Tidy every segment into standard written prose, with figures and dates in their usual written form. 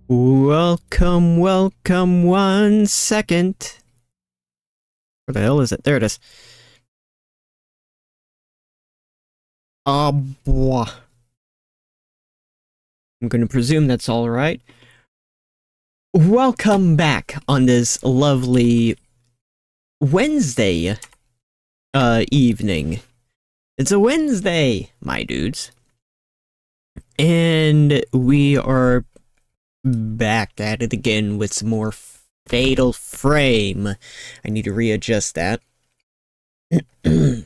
Welcome, welcome, 1 second. Where the hell is it? There it is. Boy. I'm gonna presume that's alright. Welcome back on this lovely Wednesday, evening. It's a Wednesday, my dudes. And we are back at it again with some more Fatal Frame. I need to readjust that. I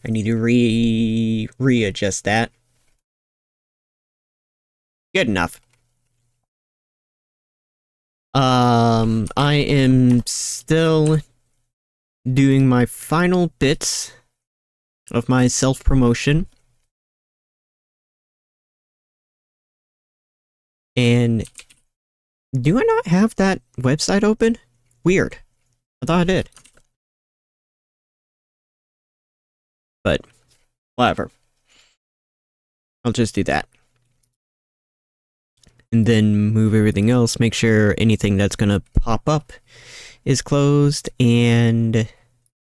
need to readjust that. Good enough. I am still doing my final bits of my self-promotion. And do I not have that website open? Weird. I thought I did. But, whatever. I'll just do that. And then move everything else, make sure anything that's gonna pop up is closed, and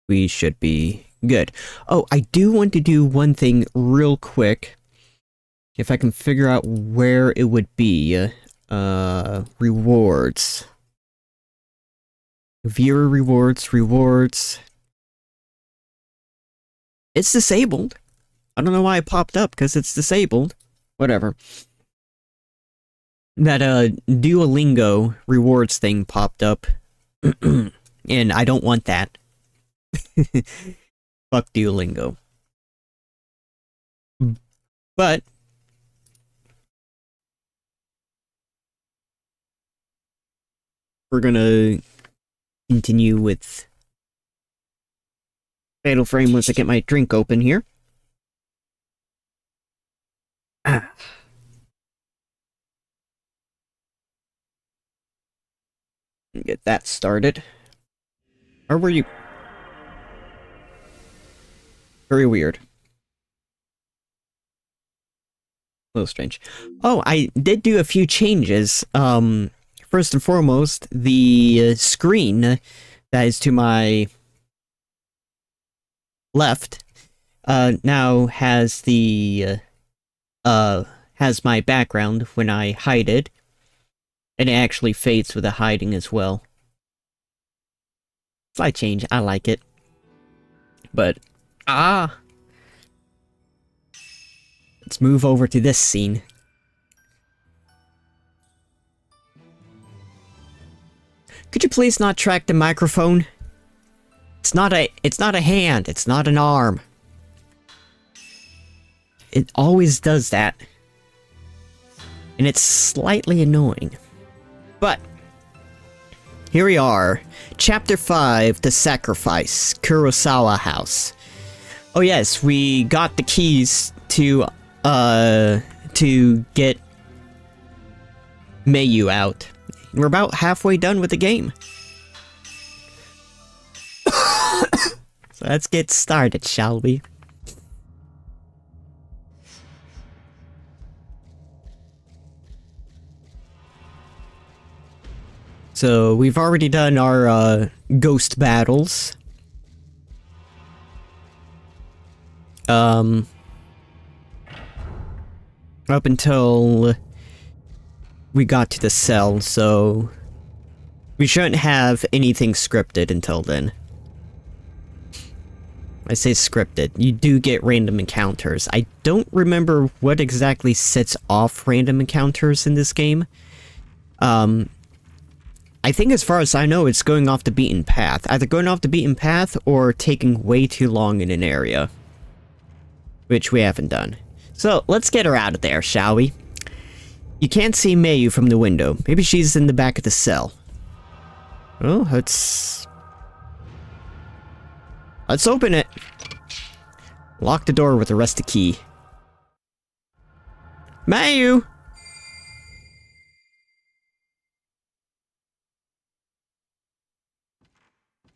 we should be good. Oh, I do want to do one thing real quick. If I can figure out where it would be. Rewards. Viewer rewards. It's disabled. I don't know why it popped up, because it's disabled. Whatever. That, Duolingo rewards thing popped up. And I don't want that. Fuck Duolingo. But we're gonna continue with Fatal Frame once I get my drink open here. Get that started. Or were you? Very weird. A little strange. Oh, I did do a few changes. First and foremost, the screen that is to my left now has the has my background when I hide it, and it actually fades with the hiding as well. Slight change, I like it. But let's move over to this scene. Could you please not track the microphone? It's not a hand, it's not an arm. It always does that. And it's slightly annoying. But here we are. Chapter 5, The Sacrifice, Kurosawa House. Oh yes, we got the keys to get Mayu out. We're about halfway done with the game. So let's get started, shall we? So we've already done our ghost battles. Up until we got to the cell, so we shouldn't have anything scripted until then. I say scripted. You do get random encounters. I don't remember what exactly sets off random encounters in this game. I think as far as I know, it's going off the beaten path. Either going off the beaten path or taking way too long in an area. Which we haven't done. So, let's get her out of there, shall we? You can't see Mayu from the window. Maybe she's in the back of the cell. Oh, let's open it. Lock the door with the rusty key. Mayu!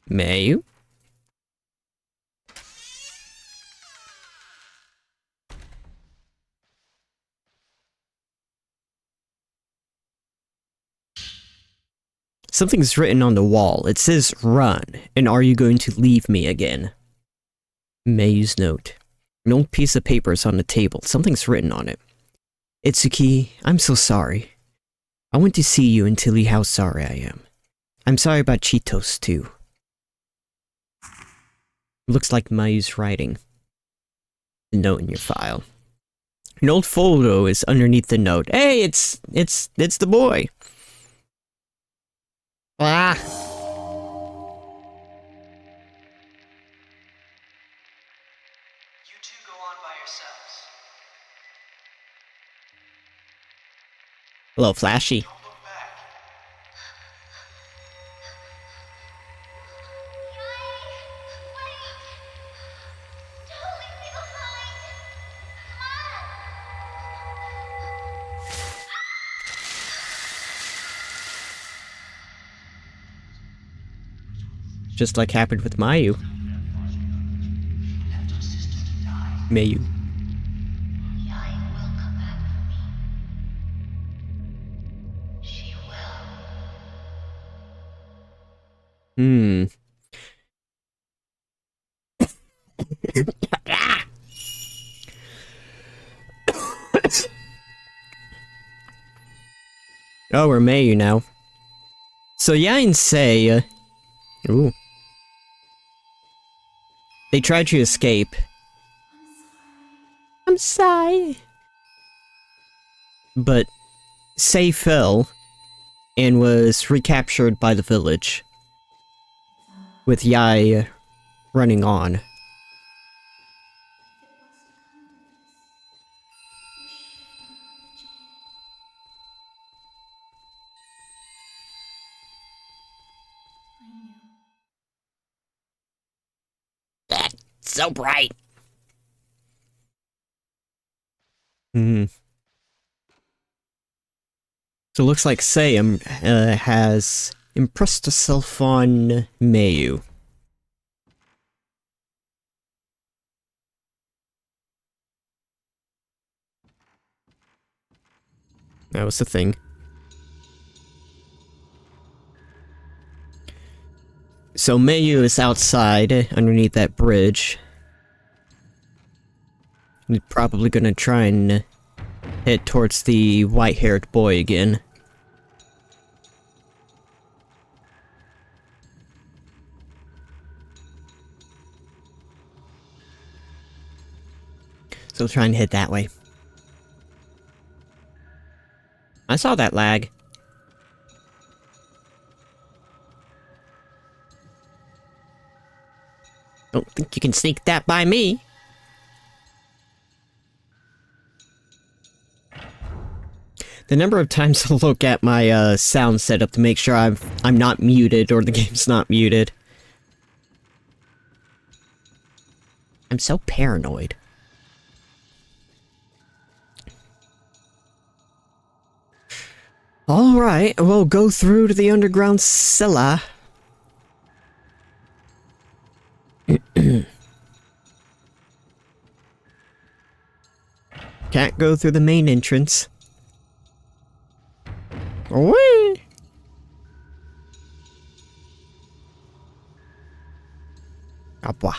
Mayu? Something's written on the wall. It says, "Run, and are you going to leave me again?" Mayu's note. An old piece of paper is on the table. Something's written on it. "Itsuki, I'm so sorry. I want to see you and tell you how sorry I am. I'm sorry about Cheetos, too." Looks like Mayu's writing. The note in your file. An old photo is underneath the note. Hey, it's the boy. Ah. You two go on by yourselves. Hello, Flashy. Don't look back. Don't leave me behind! Just like happened with Mayu. Left our sister to die. Mayu. Yai will come back for me. She will. Hmm. Oh, we're Mayu now. So Yain and Sei, ooh. They tried to escape. I'm sorry. But Sei fell and was recaptured by the village, with Yai running on. That's so bright. Hmm. So it looks like Sei has impressed herself on Mayu. That was the thing. So Mayu is outside, underneath that bridge. He's probably gonna try and head towards the white-haired boy again. So try and head that way. I saw that lag. Don't think you can sneak that by me. The number of times I look at my sound setup to make sure I'm not muted or the game's not muted. I'm so paranoid. Alright, we'll go through to the underground cellar. Can't go through the main entrance. Whee! Appa.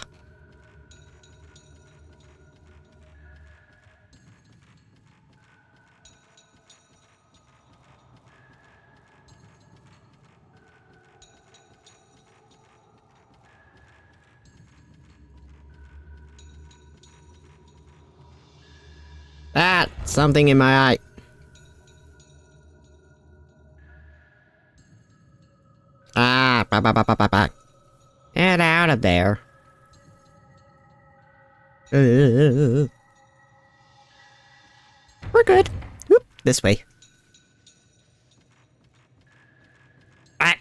Ah, something in my eye. Ah, ba. Get out of there. We're good. Whoop, this way. Ah.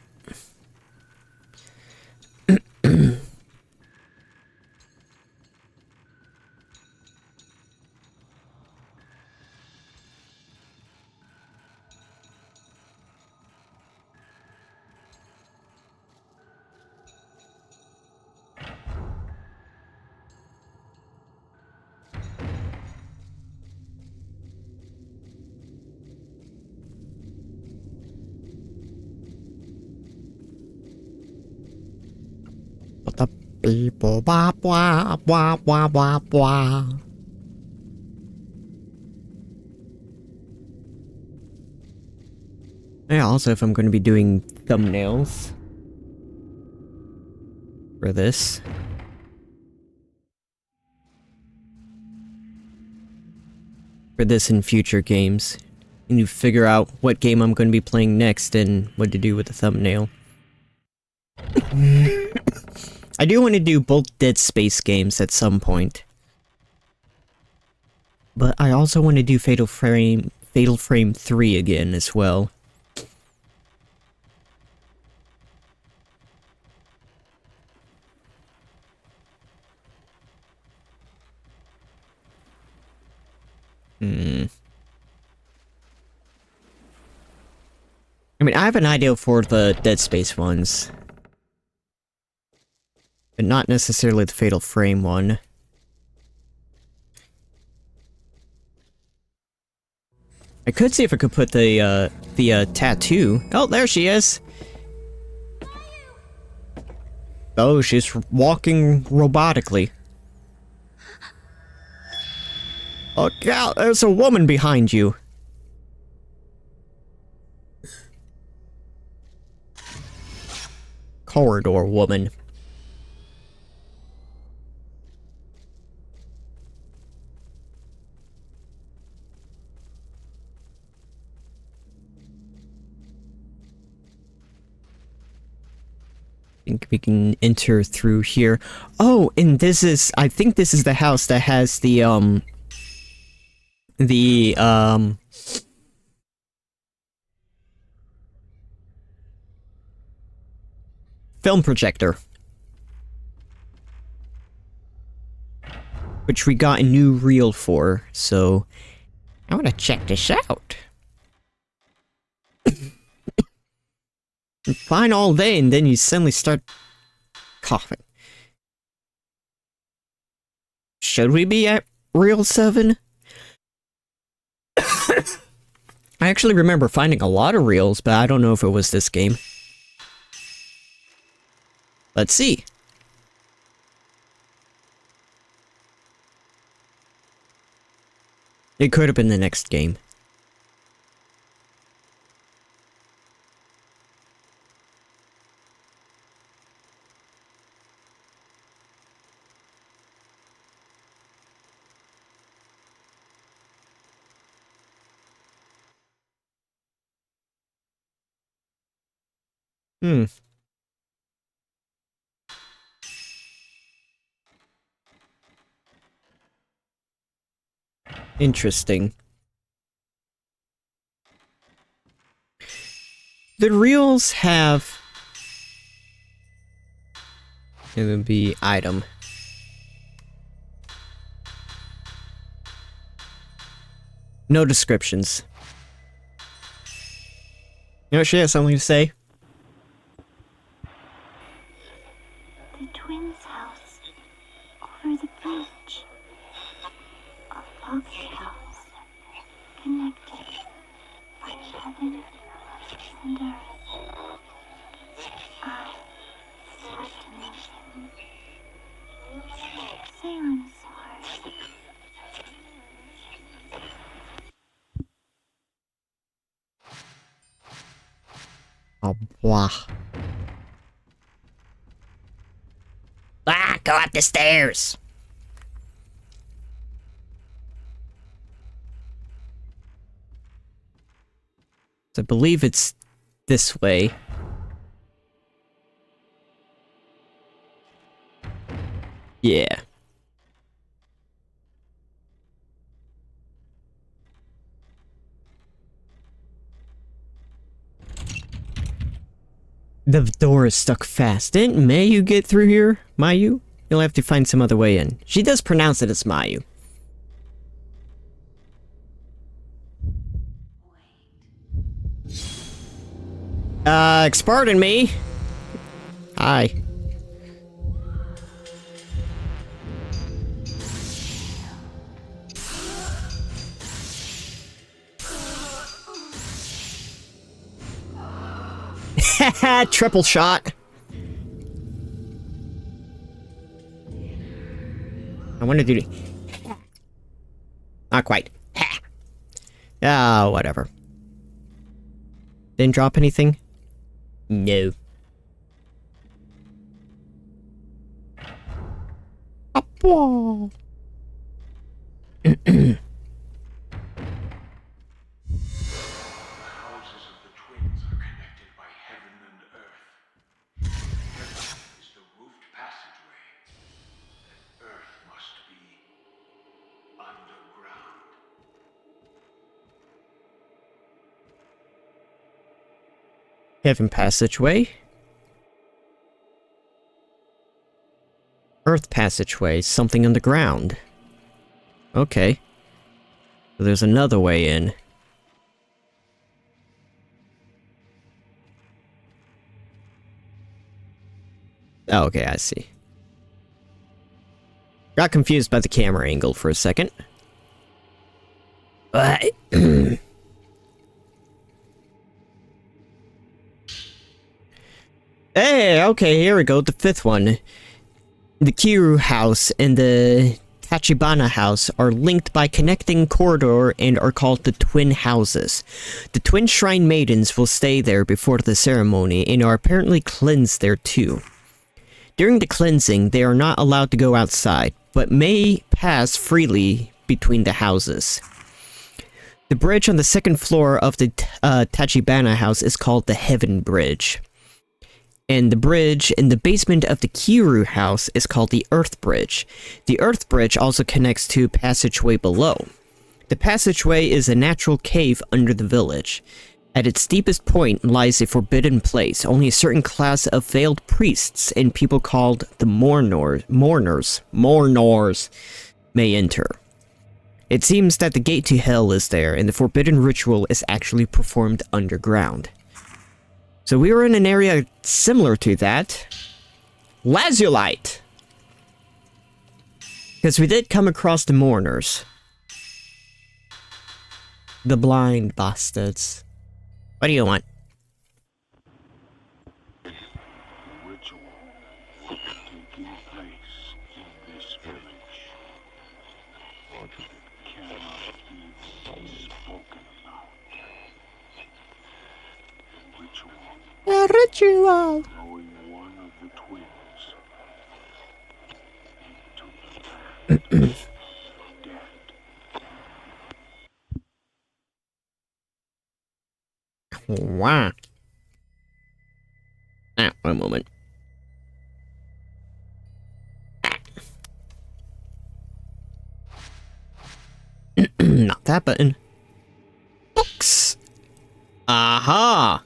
Beep-o, bop, wah, wah, wah, wah, wah. Yeah, also if I'm going to be doing thumbnails for this. For this in future games. And you figure out what game I'm going to be playing next and what to do with the thumbnail. I do want to do both Dead Space games at some point. But I also want to do Fatal Frame 3 again as well. I mean, I have an idea for the Dead Space ones. But not necessarily the Fatal Frame one. I could see if I could put the tattoo. Oh, there she is! Oh, she's walking robotically. Oh, God, there's a woman behind you. Corridor woman. I think we can enter through here. Oh, and this is, I think this is the house that has the film projector. Which we got a new reel for, so I want to check this out. Fine all day, and then you suddenly start coughing. Should we be at reel 7? I actually remember finding a lot of reels, but I don't know if it was this game. Let's see. It could have been the next game. Interesting. The reels have... It would be item. No descriptions. You know, she has something to say. The twins' house over the bridge. A log house connected by heaven and earth. I sat to listen. Salem's heart. Oh, blah. Ah, go up the stairs! I believe it's this way. Yeah. The door is stuck fast. Didn't Mayu get through here? Mayu? You'll have to find some other way in. She does pronounce it as Mayu. Pardon me. Hi. Haha, triple shot. I want to do... Not quite. Ha! Ah, whatever. Didn't drop anything? No. Apple. Houses of the twins are connected by heaven and earth. Heaven is the roofed passageway, and earth must be underground. Heaven passageway. Earth passageway, something underground. Okay. So there's another way in. Oh, okay, I see. Got confused by the camera angle for a second. Hey, okay, here we go, the fifth one. The Kiru house and the Tachibana house are linked by connecting corridor and are called the twin houses. The twin shrine maidens will stay there before the ceremony and are apparently cleansed there too. During the cleansing, they are not allowed to go outside, but may pass freely between the houses. The bridge on the second floor of the Tachibana house is called the Heaven Bridge. And the bridge in the basement of the Kiru house is called the Earth Bridge. The Earth Bridge also connects to a passageway below. The passageway is a natural cave under the village. At its deepest point lies a forbidden place. Only a certain class of veiled priests and people called the mourners may enter. It seems that the gate to hell is there, and the forbidden ritual is actually performed underground. So we were in an area similar to that. Lazulite! Because we did come across the mourners. The blind bastards. What do you want? Ritual taking place in this village. It cannot be spoken about. Ritual. A ritual! Throwing one of the twins into the land of dead. Wow. Ah, one moment. Not that button. Books! Aha!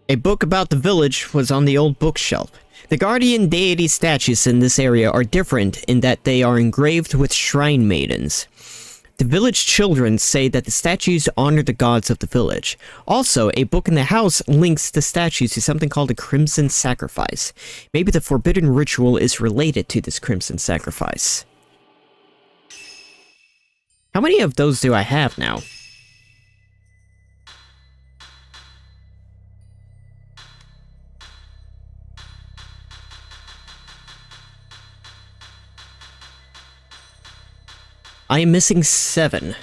A book about the village was on the old bookshelf. The guardian deity statues in this area are different in that they are engraved with shrine maidens. The village children say that the statues honor the gods of the village. Also, a book in the house links the statues to something called a Crimson Sacrifice. Maybe the forbidden ritual is related to this Crimson Sacrifice. How many of those do I have now? I am missing 7.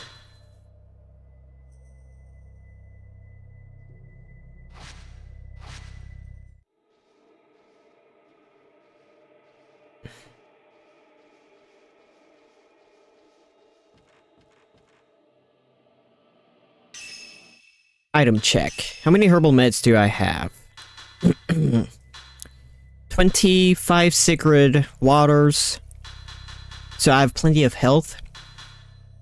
Item check. How many herbal meds do I have? 25 sacred waters. So I have plenty of health.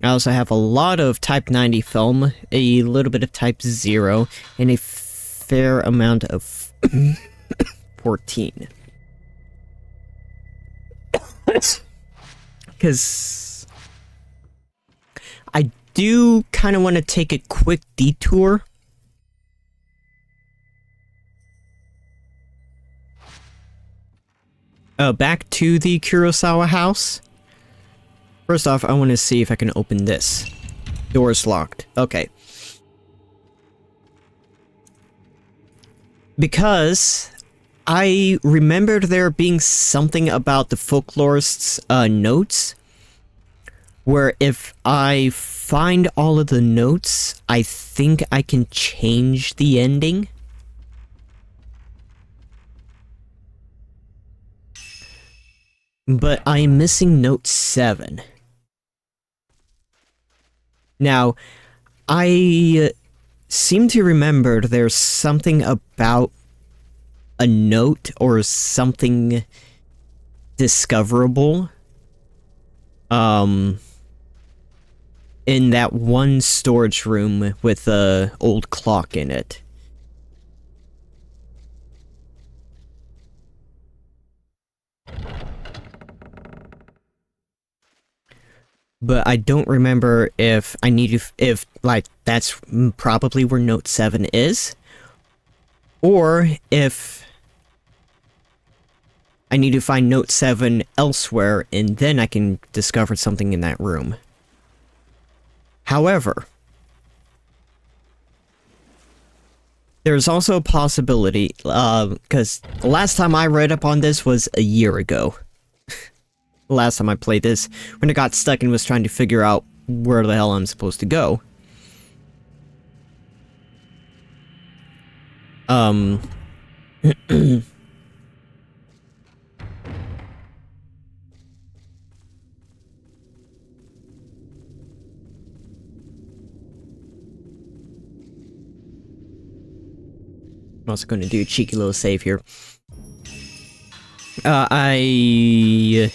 I also have a lot of type 90 film, a little bit of type 0, and a fair amount of 14. Because I do kind of want to take a quick detour. Back to the Kurosawa house. First off, I want to see if I can open this. Door's locked. Okay. Because I remembered there being something about the folklorist's notes, where if I find all of the notes, I think I can change the ending. But I am missing note 7. Now, I seem to remember there's something about a note or something discoverable in that one storage room with the old clock in it. But I don't remember if I need to, if, like, that's probably where note 7 is, or if I need to find note 7 elsewhere, and then I can discover something in that room. However, there's also a possibility, because the last time I read up on this was a year ago. The last time I played this, when I got stuck and was trying to figure out where the hell I'm supposed to go. I'm also going to do a cheeky little save here. I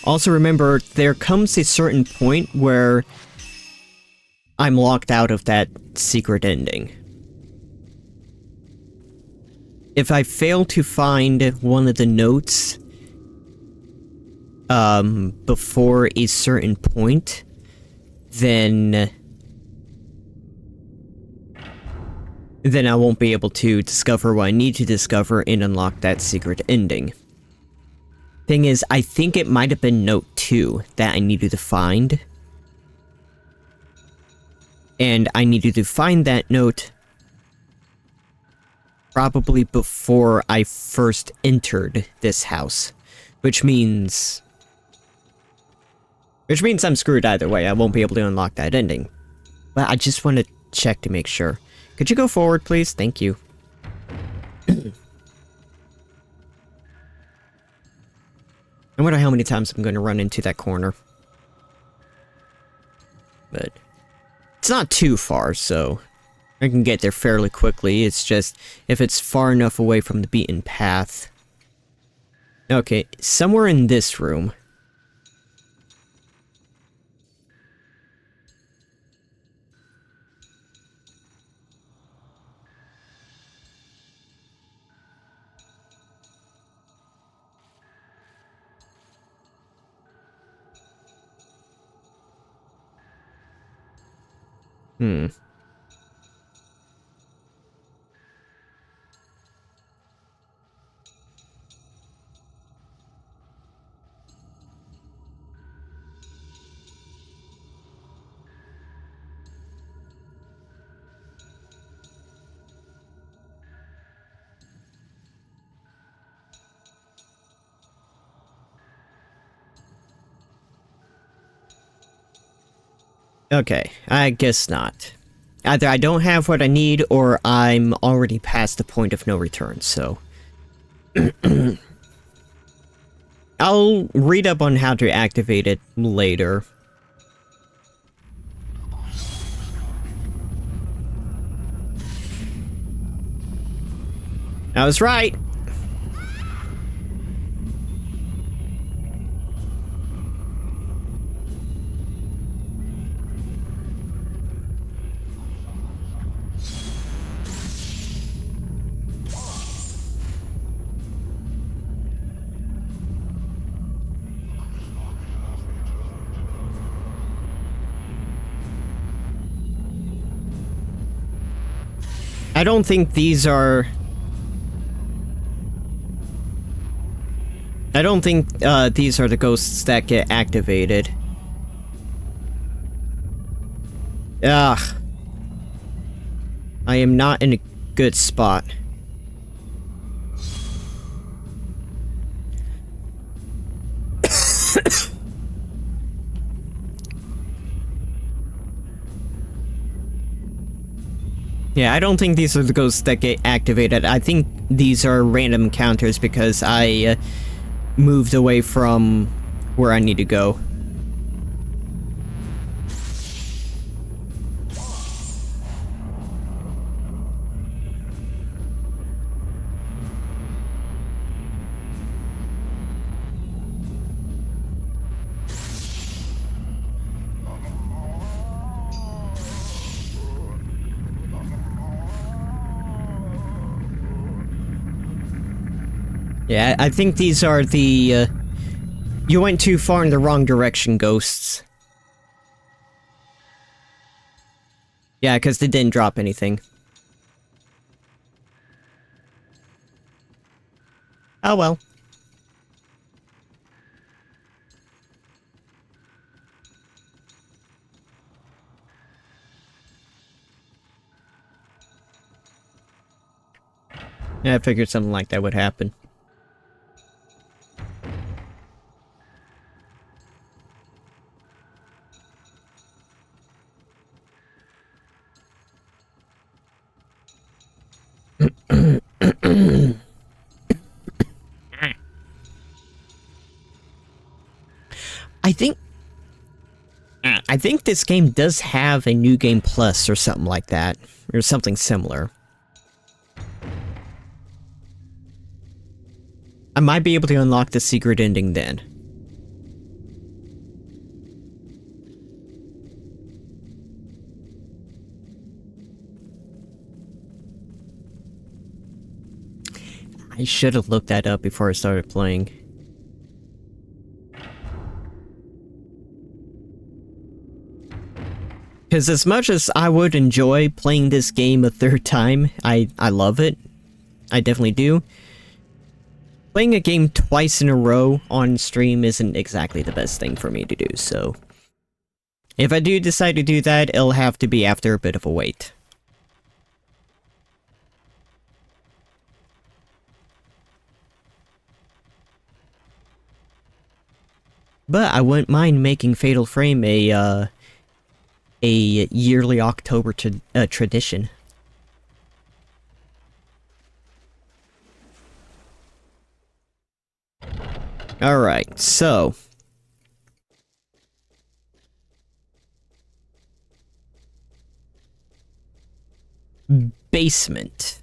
also remember there comes a certain point where I'm locked out of that secret ending. If I fail to find one of the notes before a certain point, then I won't be able to discover what I need to discover and unlock that secret ending. Thing is, I think it might have been note 2 that I needed to find. And I needed to find that note probably before I first entered this house. Which means I'm screwed either way. I won't be able to unlock that ending. But I just want to check to make sure. Could you go forward, please? Thank you. I wonder how many times I'm going to run into that corner. But it's not too far, so I can get there fairly quickly. It's just if it's far enough away from the beaten path. Okay, somewhere in this room. Okay, I guess not. Either I don't have what I need, or I'm already past the point of no return, so... I'll read up on how to activate it later. I was right! I don't think these are... I don't think these are the ghosts that get activated. Ugh. I am not in a good spot. Yeah, I don't think these are the ghosts that get activated. I think these are random encounters because I moved away from where I need to go. Yeah, I think these are the, you went too far in the wrong direction, ghosts. Yeah, because they didn't drop anything. Oh well. Yeah, I figured something like that would happen. I think this game does have a new game plus or something like that, or something similar. I might be able to unlock the secret ending then. I should have looked that up before I started playing. Because as much as I would enjoy playing this game a third time, I love it. I definitely do. Playing a game twice in a row on stream isn't exactly the best thing for me to do, so... if I do decide to do that, it'll have to be after a bit of a wait. But I wouldn't mind making Fatal Frame a yearly October tradition. Alright, so... basement.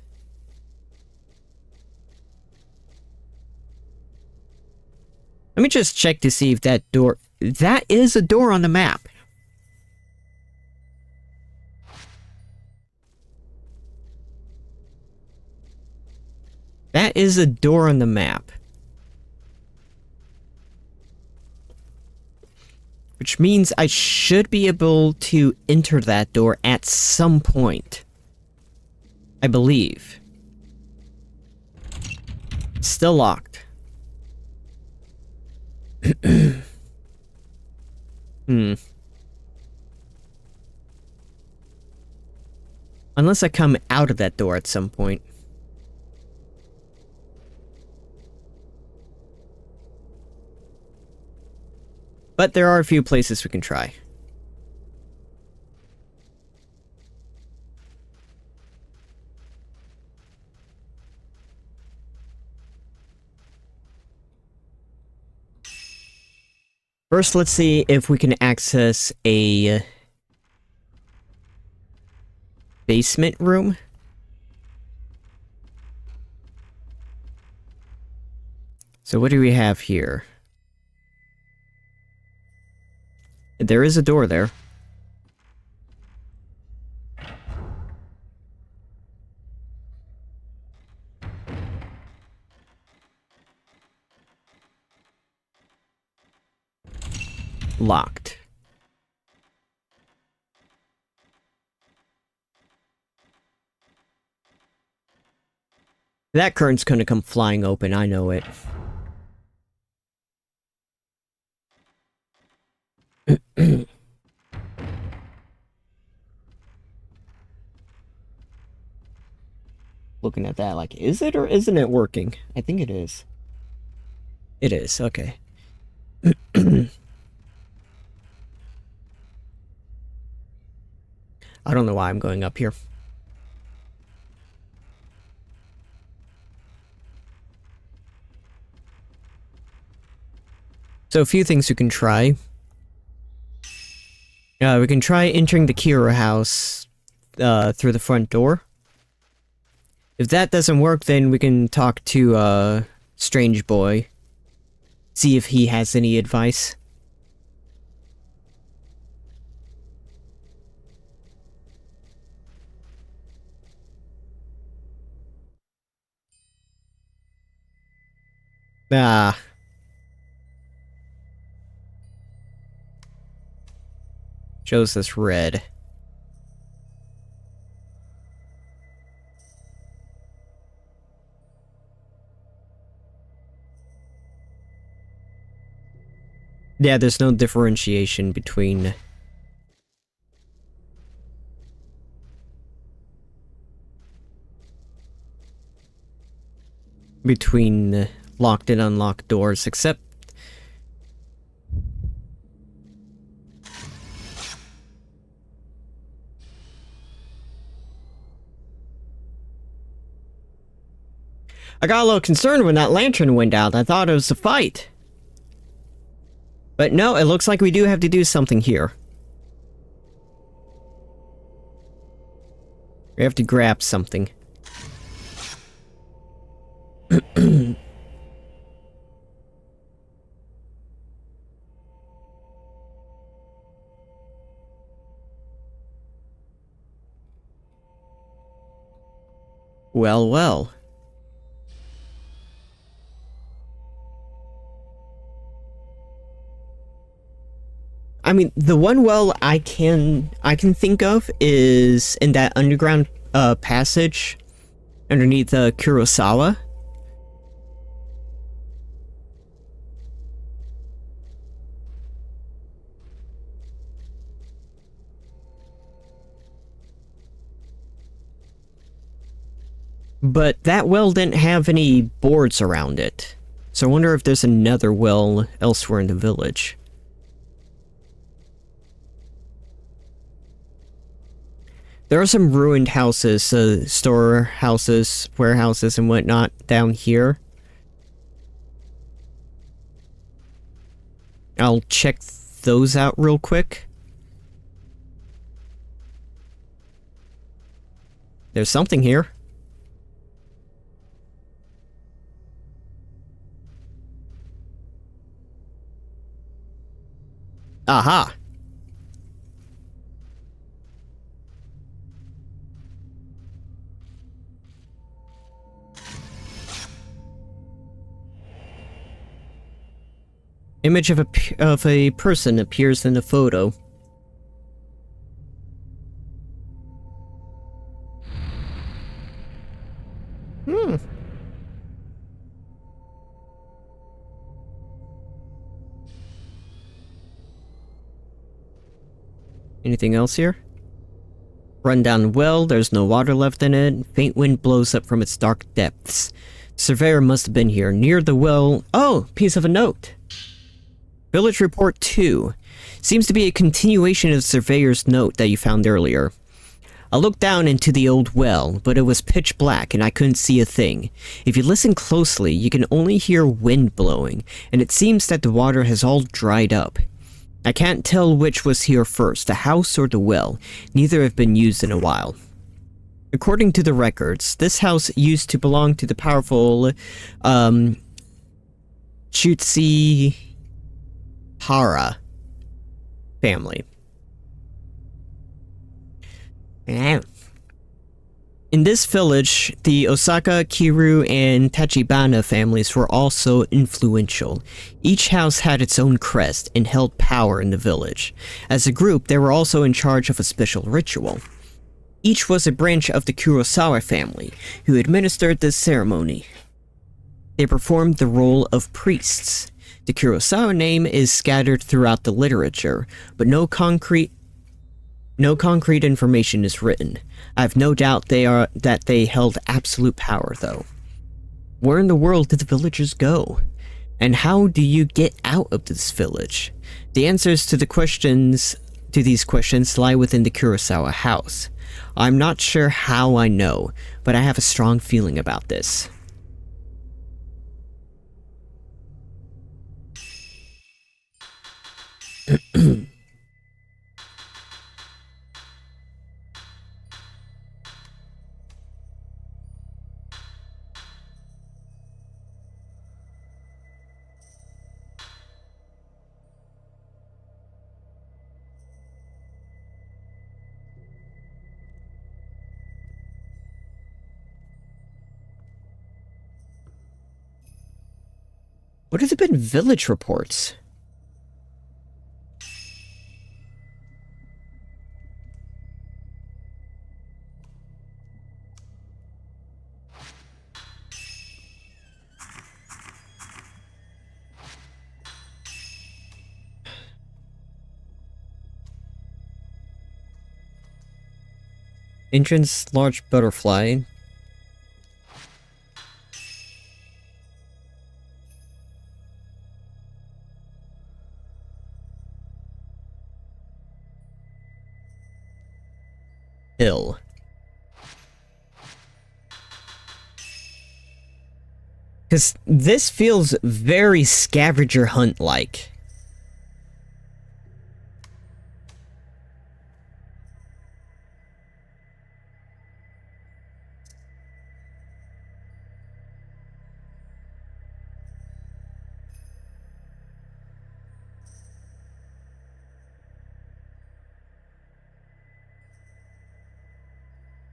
Let me just check to see if that door... that is a door on the map. That is a door on the map. Which means I should be able to enter that door at some point. I believe. Still locked. Unless I come out of that door at some point. But there are a few places we can try. First, let's see if we can access a basement room. So what do we have here? There is a door there. Locked. That curtain's gonna come flying open, I know it. Looking at that like, is it or isn't it working? I think it is. It is, okay. I don't know why I'm going up here. So a few things we can try. We can try entering the Kira house through the front door. If that doesn't work, then we can talk to Strange Boy. See if he has any advice. Ah. Shows us red. Yeah, there's no differentiation between... locked and unlocked doors, except... I got a little concerned when that lantern went out. I thought it was a fight. But no, it looks like we do have to do something here. We have to grab something. Well, well. I mean, the one well I can think of is in that underground passage underneath Kurosawa. But that well didn't have any boards around it. So I wonder if there's another well elsewhere in the village. There are some ruined houses, storehouses, warehouses, and whatnot down here. I'll check those out real quick. There's something here. Aha! Image of a person appears in the photo. Anything else here? Rundown well, there's no water left in it. Faint wind blows up from its dark depths. Surveyor must have been here. Near the well... Oh! Piece of a note! Village Report 2. Seems to be a continuation of the surveyor's note that you found earlier. I looked down into the old well, but it was pitch black and I couldn't see a thing. If you listen closely, you can only hear wind blowing, and it seems that the water has all dried up. I can't tell which was here first, the house or the well. Neither have been used in a while. According to the records, this house used to belong to the powerful, Chutsi Hara family. In this village, the Osaka, Kiru, and Tachibana families were also influential. Each house had its own crest and held power in the village. As a group, they were also in charge of a special ritual. Each was a branch of the Kurosawa family, who administered this ceremony. They performed the role of priests. The Kurosawa name is scattered throughout the literature, but no concrete information is written. I have no doubt that they held absolute power, though. Where in the world did the villagers go? And how do you get out of this village? The answers to these questions lie within the Kurosawa house. I'm not sure how I know, but I have a strong feeling about this. What have been village reports? Entrance, large butterfly. Hill. Because this feels very scavenger hunt-like.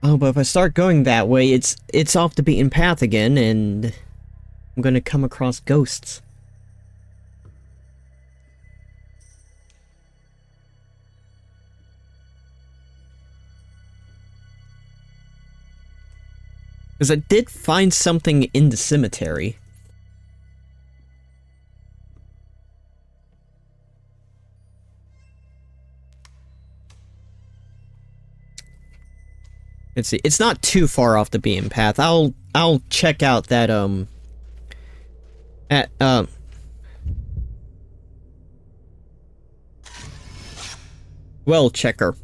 Oh, but if I start going that way, it's off the beaten path again, and I'm gonna come across ghosts. Because I did find something in the cemetery. Let's see. It's not too far off the beaten path. I'll check out that well checker.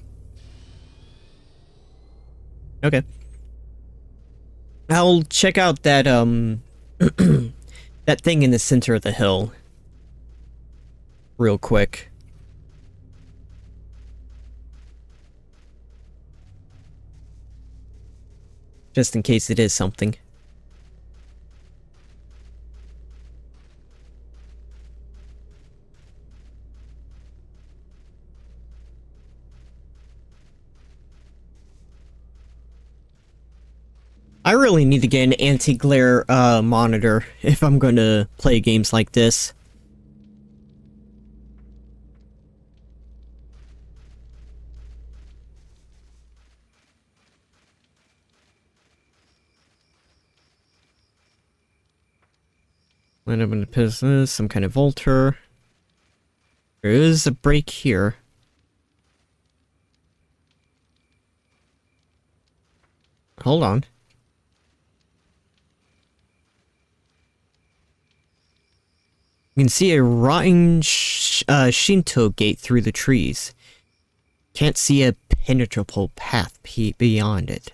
Okay. I'll check out that that thing in the center of the hill real quick. Just in case it is something. I really need to get an anti-glare monitor if I'm going to play games like this. When I'm gonna piss this, some kind of altar. There is a break here. Hold on. You can see a rotting Shinto gate through the trees. Can't see a penetrable path beyond it.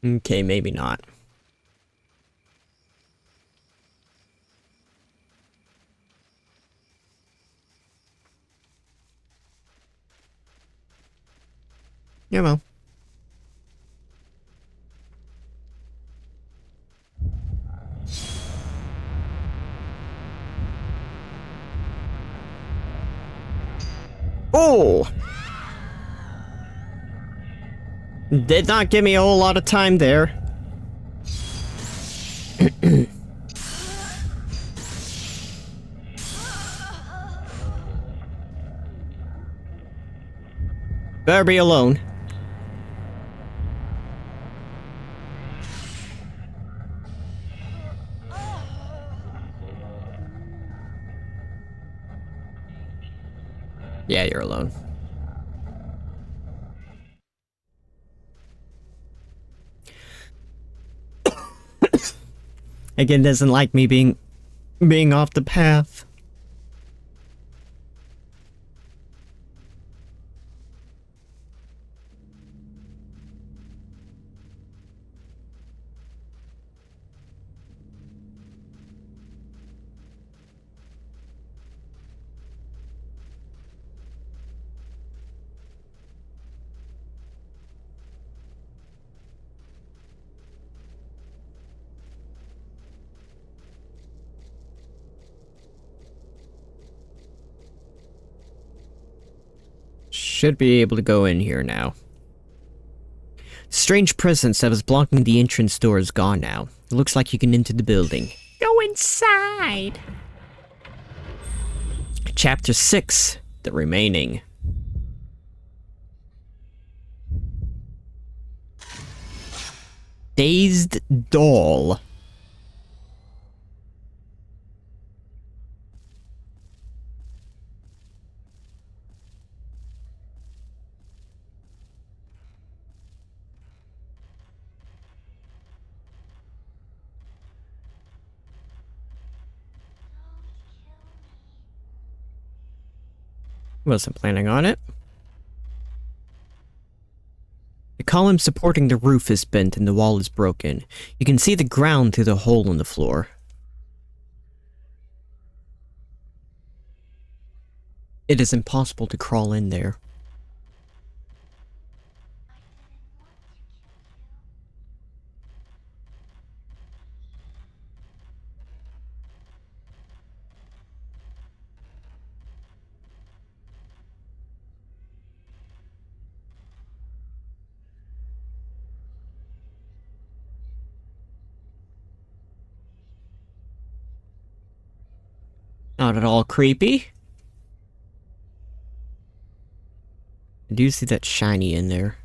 Okay, maybe not. Yeah, well. Oh! Did not give me a whole lot of time there. Better be alone. Yeah, you're alone. Again, doesn't like me being off the path. Should be able to go in here now. Strange presence that was blocking the entrance door is gone now. It looks like you can enter the building. Go inside! Chapter 6. The remaining. Dazed doll. Wasn't planning on it. The column supporting the roof is bent and the wall is broken. You can see the ground through the hole in the floor. It is impossible to crawl in there. Not at all creepy. I do see that shiny in there.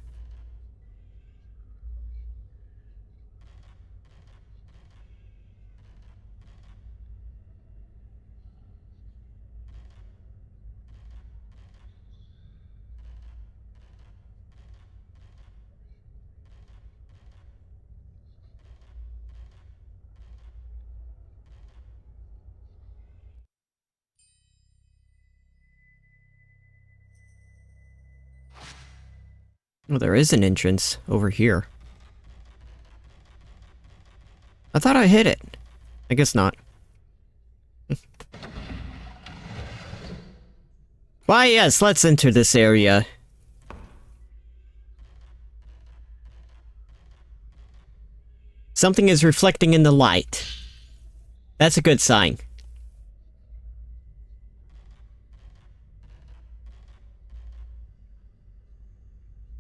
Well, there is an entrance over here. I thought I hit it. I guess not. Why, yes, let's enter this area. Something is reflecting in the light. That's a good sign.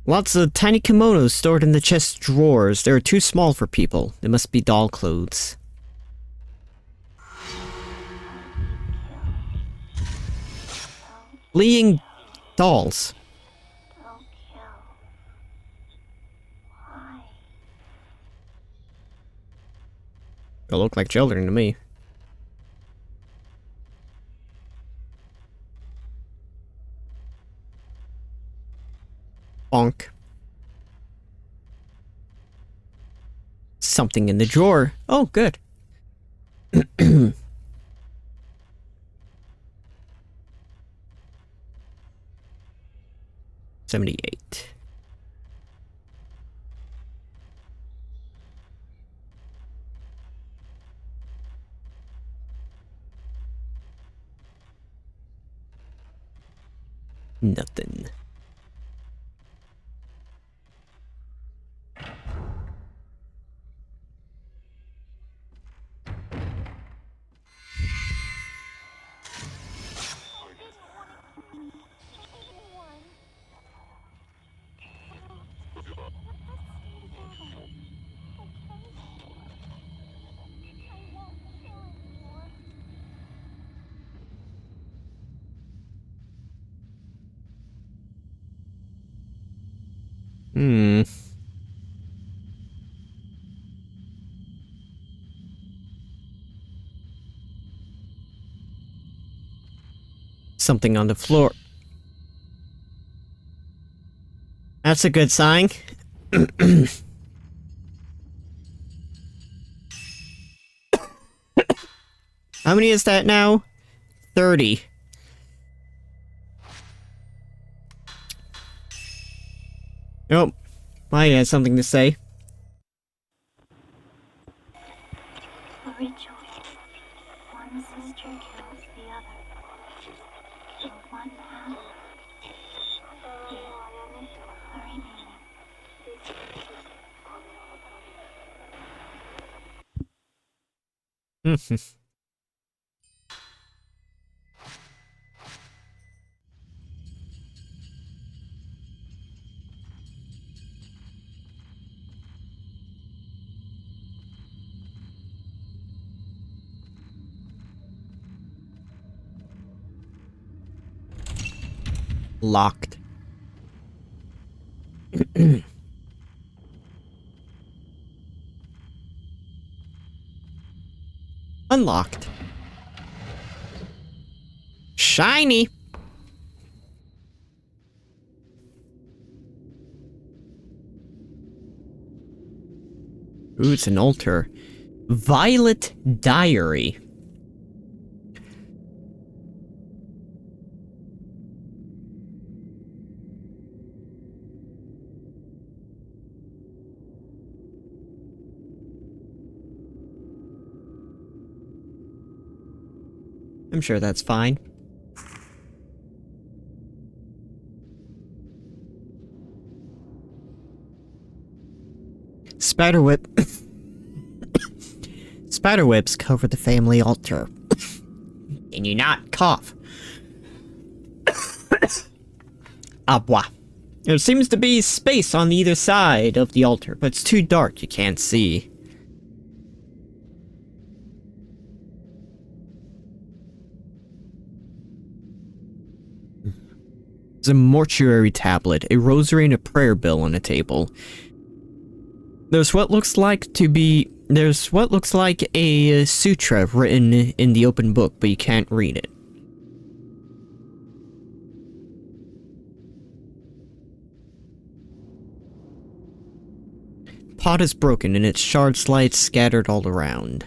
Lots of tiny kimonos stored in the chest drawers. They are too small for people. They must be doll clothes. Fleeing dolls. Don't kill. Why? They look like children to me. Bonk. Something in the drawer. Oh, good. 78. Nothing. Hmm. Something on the floor. That's a good sign. How many is that now? 30. Oh, I had something to say. A ritual. One sister kills the other. So one half. You, the remaining. Locked. Unlocked. Shiny! Ooh, it's an altar. Violet Diary. I'm sure that's fine. Spiderweb. Spiderwebs cover the family altar. Can you not cough? Abwa. There seems to be space on either side of the altar, but it's too dark, you can't see. There's a mortuary tablet, a rosary, and a prayer bill on a table. There's what looks like a sutra written in the open book, but you can't read it. Pot is broken and its shards lie scattered all around.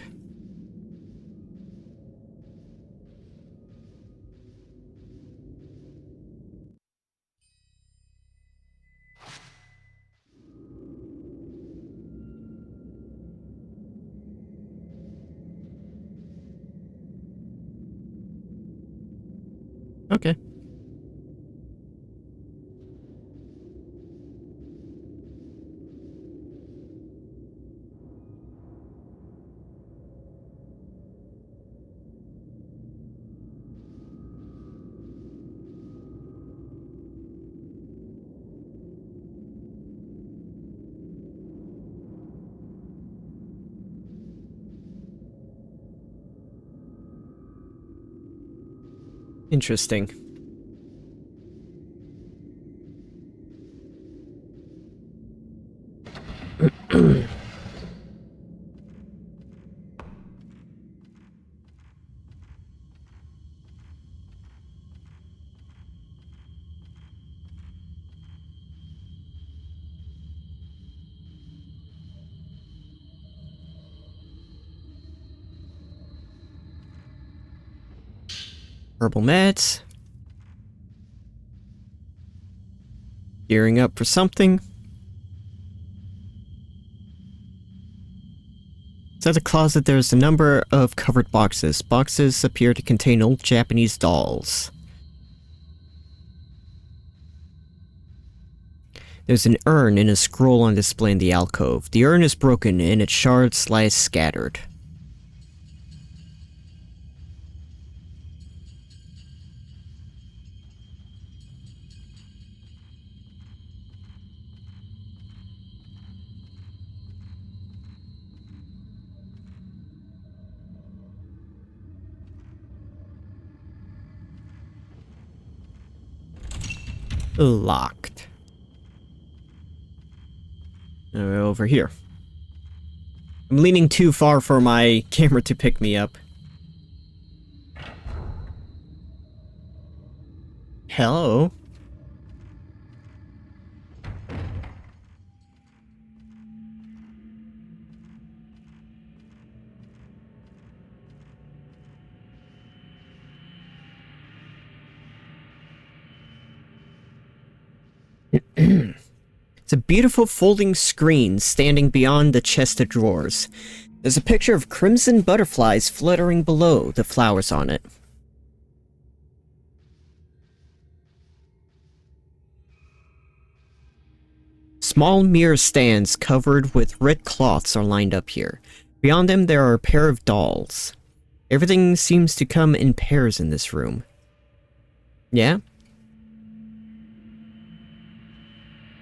Okay. Interesting. Herbal meds. Gearing up for something. Inside the closet, there's a number of covered boxes. Boxes appear to contain old Japanese dolls. There's an urn and a scroll on display in the alcove. The urn is broken and its shards lie scattered. Locked. Over here. I'm leaning too far for my camera to pick me up. Hello? It's a beautiful folding screen standing beyond the chest of drawers. There's a picture of crimson butterflies fluttering below the flowers on it. Small mirror stands covered with red cloths are lined up here. Beyond them there are a pair of dolls. Everything seems to come in pairs in this room. Yeah?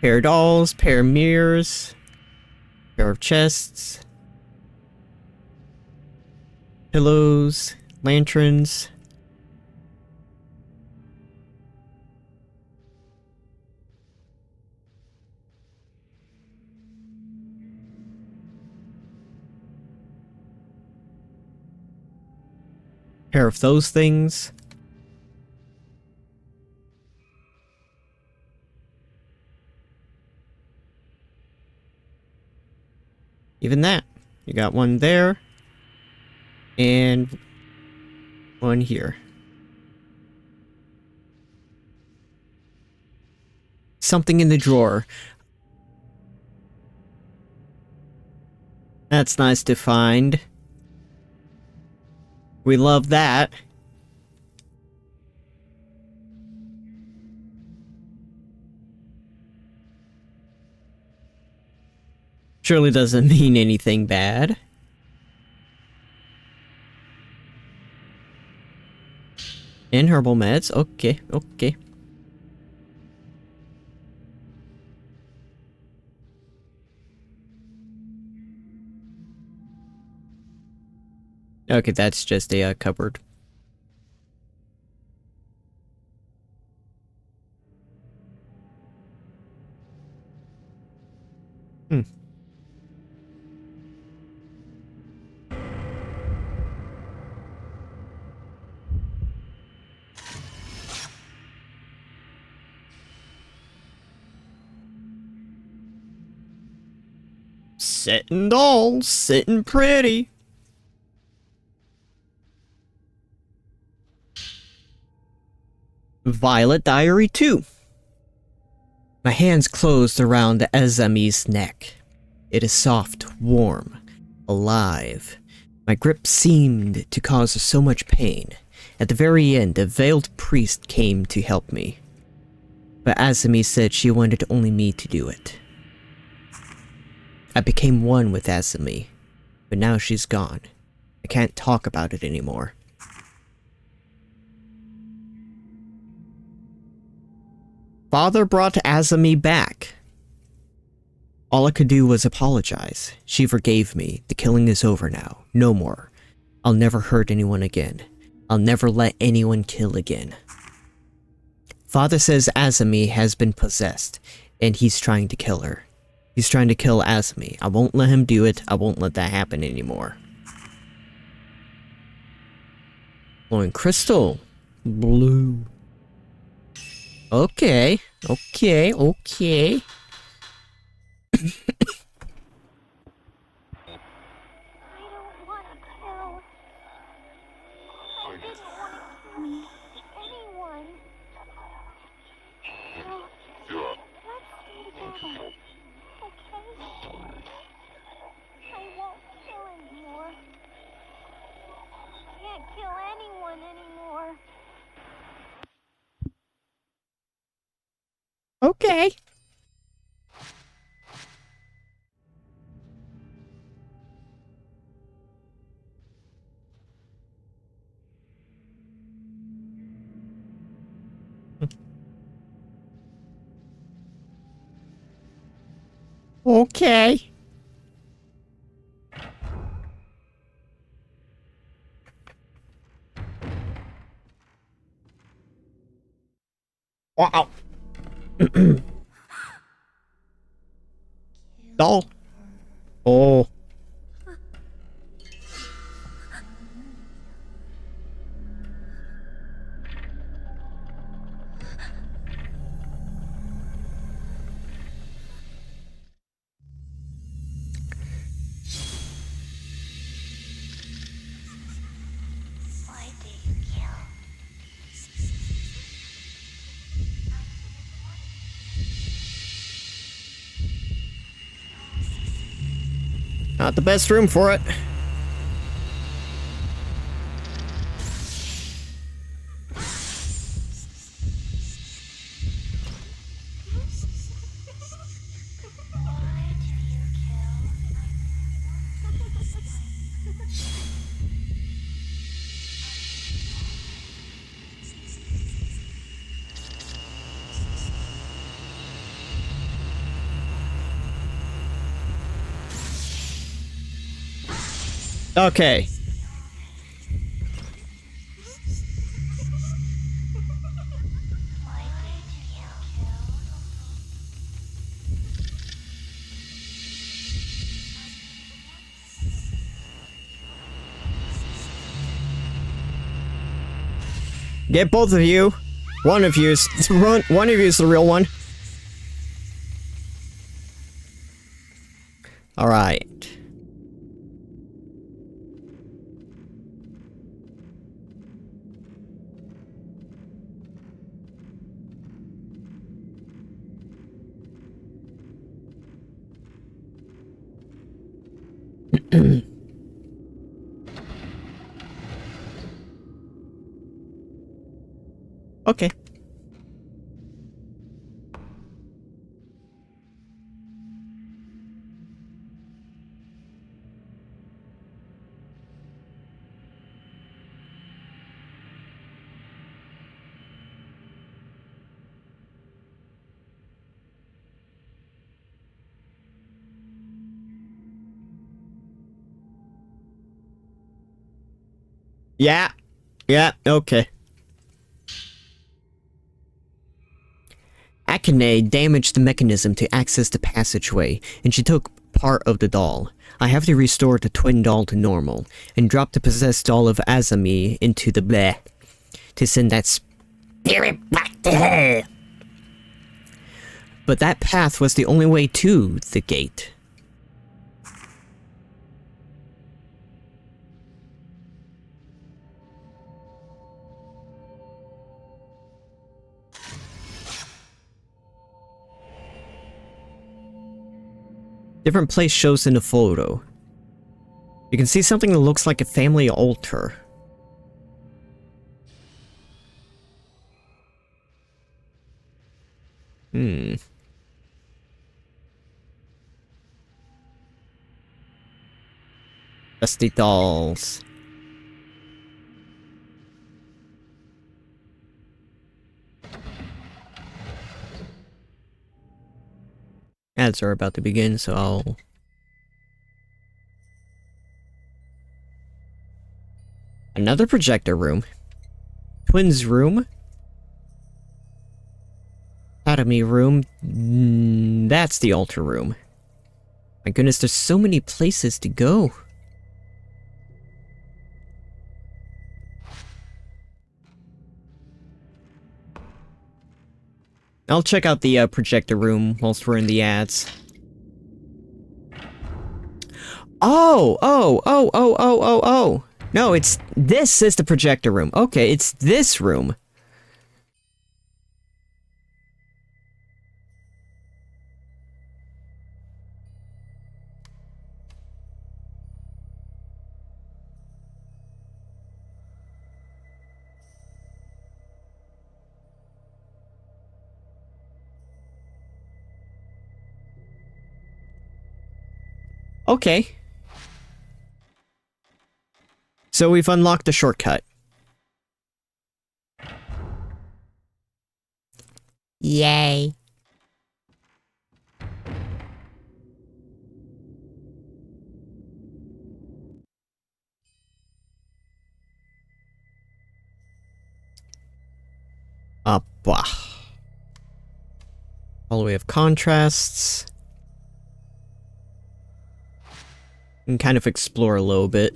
Pair of dolls, pair of mirrors, pair of chests, pillows, lanterns. Pair of those things. Even that. You got one there. And one here. Something in the drawer. That's nice to find. We love that. Surely doesn't mean anything bad. And herbal meds. Okay, okay. Okay, that's just a cupboard. Hmm. Sitting dull, sitting pretty. Violet Diary 2. My hands closed around Azami's neck. It is soft, warm, alive. My grip seemed to cause her so much pain. At the very end, a veiled priest came to help me. But Azami said she wanted only me to do it. I became one with Azami, but now she's gone. I can't talk about it anymore. Father brought Azami back. All I could do was apologize. She forgave me. The killing is over now. No more. I'll never hurt anyone again. I'll never let anyone kill again. Father says Azami has been possessed, and he's trying to kill her. He's trying to kill Azami. I won't let him do it. I won't let that happen anymore. Glowing crystal. Blue. Okay. Okay. Okay. I don't want to kill. I didn't want to kill anyone. So, let's stay together, okay? I won't kill anymore. I can't kill anyone anymore. Okay. Okay. Wow. Doll. Oh. Why did you kill? Not the best room for it. Okay. Get both of you. One of you is one of you is the real one. All right. Okay. Yeah. Yeah, okay. Akane damaged the mechanism to access the passageway, and she took part of the doll. I have to restore the twin doll to normal, and drop the possessed doll of Azami into the bleh, to send that spirit back to her. But that path was the only way to the gate. Different place shows in the photo. You can see something that looks like a family altar. Dusty dolls. Ads are about to begin, so I'll... Another projector room. Twins room. Academy room. That's the altar room. My goodness, there's so many places to go. I'll check out the projector room whilst we're in the ads. Oh! No, this is the projector room. Okay, it's this room. Okay. So we've unlocked the shortcut. Yay. Bah. Hallway of contrasts. And kind of explore a little bit.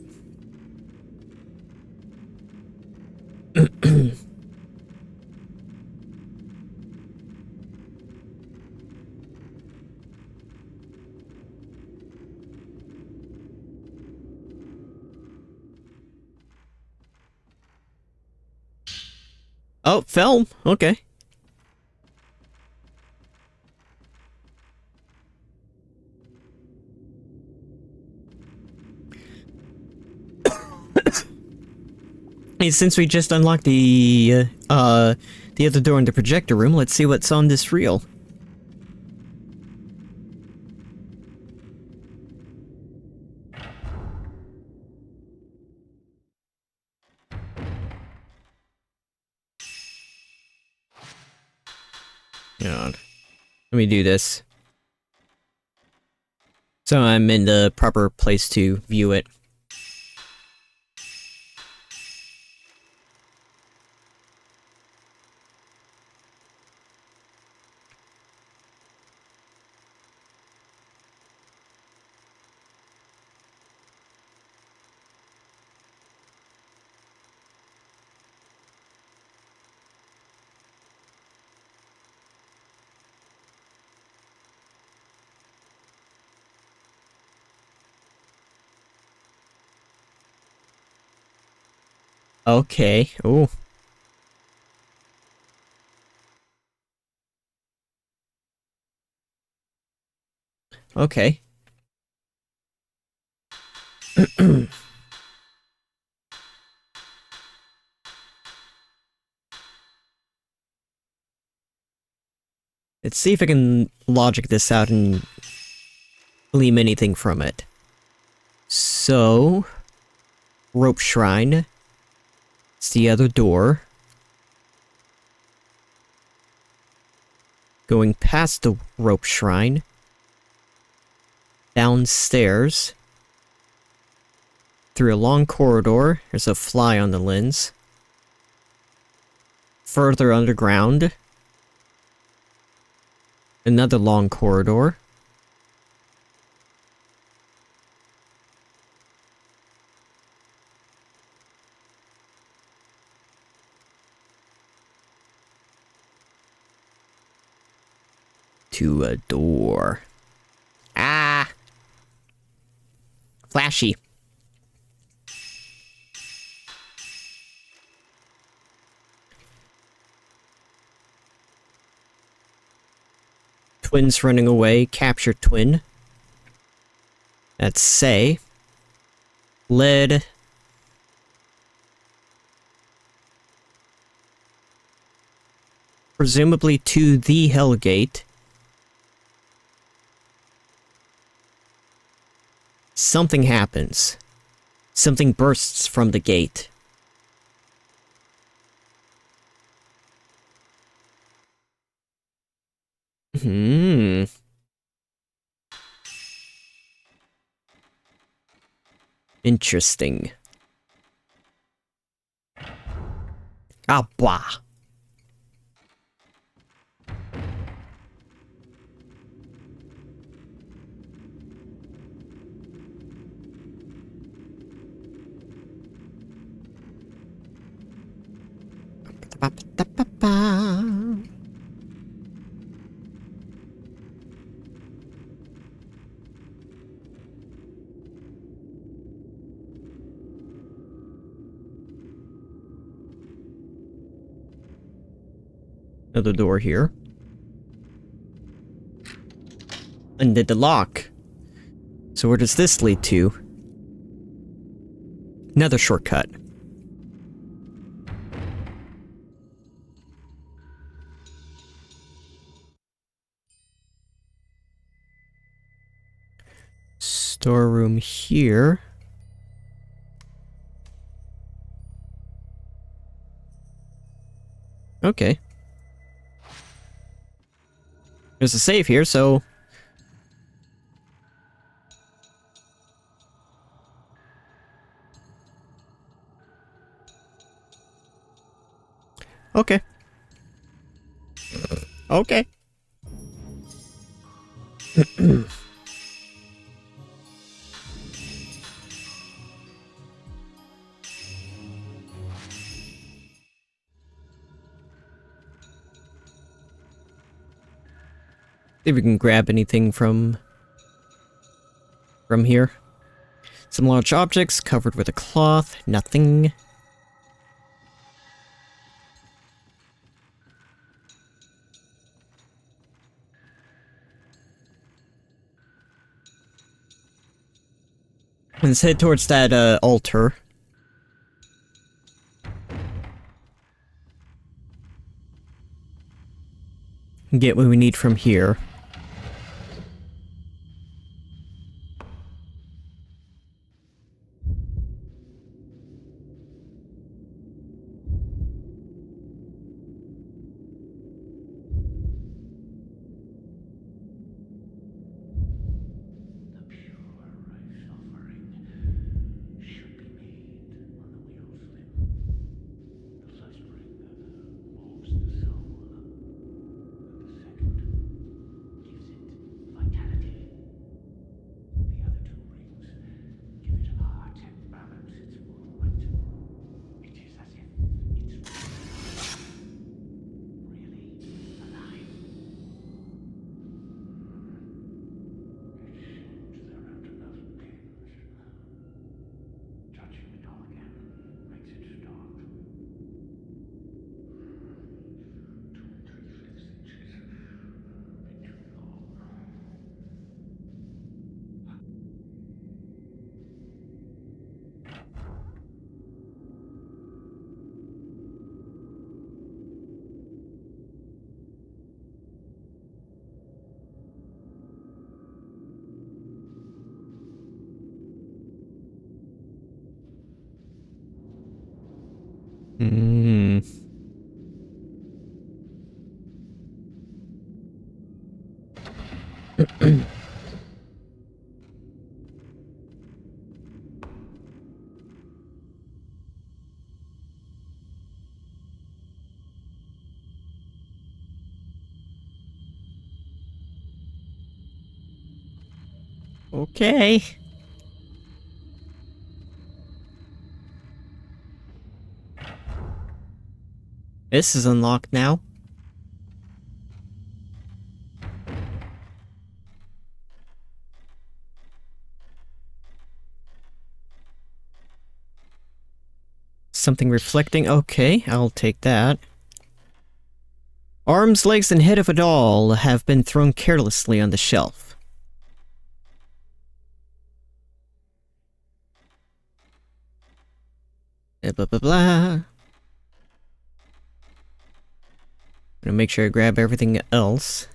Oh, film. Okay. Hey, since we just unlocked the other door in the projector room, let's see what's on this reel. God. Let me do this. So I'm in the proper place to view it. Okay. Oh. Okay. Let's see if I can logic this out and glean anything from it. So, rope shrine. It's the other door. Going past the rope shrine. Downstairs. Through a long corridor. There's a fly on the lens. Further underground. Another long corridor. To a door. Ah! Flashy. Twins running away. Capture twin. That's say. Led. Presumably to the Hellgate. Something happens. Something bursts from the gate. Hmm. Interesting. Ah, blah. Another door here. Undid the lock. So where does this lead to? Another shortcut. Storeroom here. Okay. There's a save here, so... Okay. Okay. See if we can grab anything from here. Some large objects covered with a cloth. Nothing. Let's head towards that altar. get what we need from here. The pure rice offering should be made on the wheel's limb. The first ring moves the soul, and the second gives it vitality. The other two rings give it heart and balance its movement. It is as if it's really alive. It seems there aren't enough pins. Touching it all again makes it stop. 2 3/5 inches. A bit too long. Hmm. Okay. This is unlocked now. Something reflecting. Okay, I'll take that. Arms, legs, and head of a doll have been thrown carelessly on the shelf. Blah blah blah. Gonna make sure I grab everything else.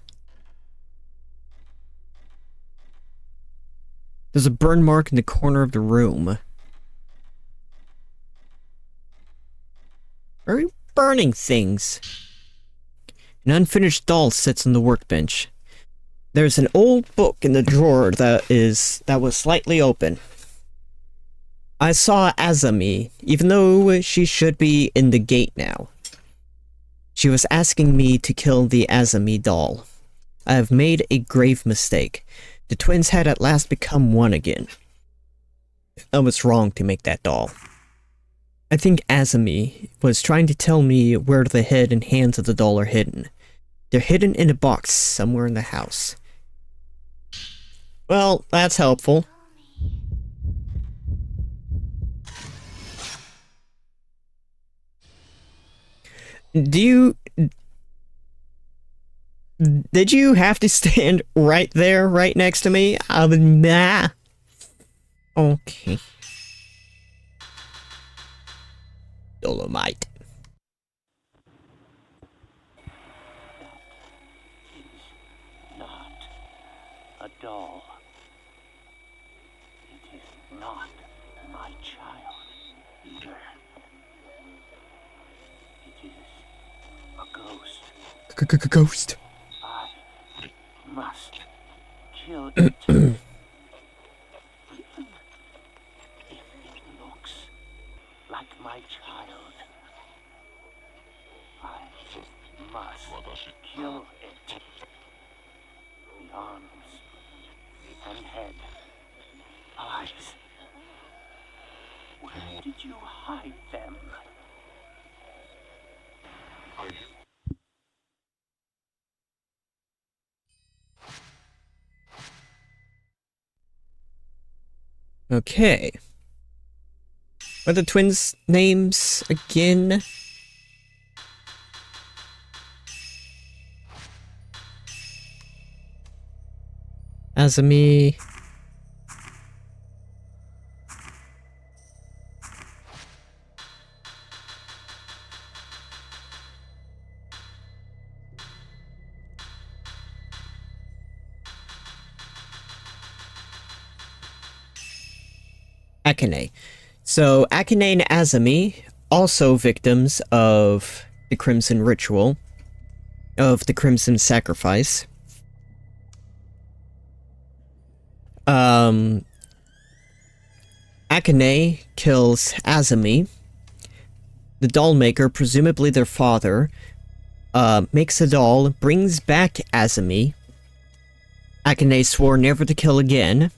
There's a burn mark in the corner of the room. Why are you burning things? An unfinished doll sits on the workbench. There's an old book in the drawer that was slightly open. I saw Azami, even though she should be in the gate now. She was asking me to kill the Azami doll. I have made a grave mistake. The twins had at last become one again. I was wrong to make that doll. I think Azami was trying to tell me where the head and hands of the doll are hidden. They're hidden in a box somewhere in the house. Well, that's helpful. Did you have to stand right there, right next to me? Nah. Okay. Dolomite. Not a doll. It is not my child either. It is a ghost. Ghost. I must kill it. Even if it looks like my child, I must kill it. The arms and head, eyes. Where did you hide them? Okay. What are the twins' names again? Azami. Akane. So, Akane and Azumi, also victims of the Crimson Ritual, of the Crimson Sacrifice. Akane kills Azumi. The doll maker, presumably their father, makes a doll, brings back Azumi. Akane swore never to kill again,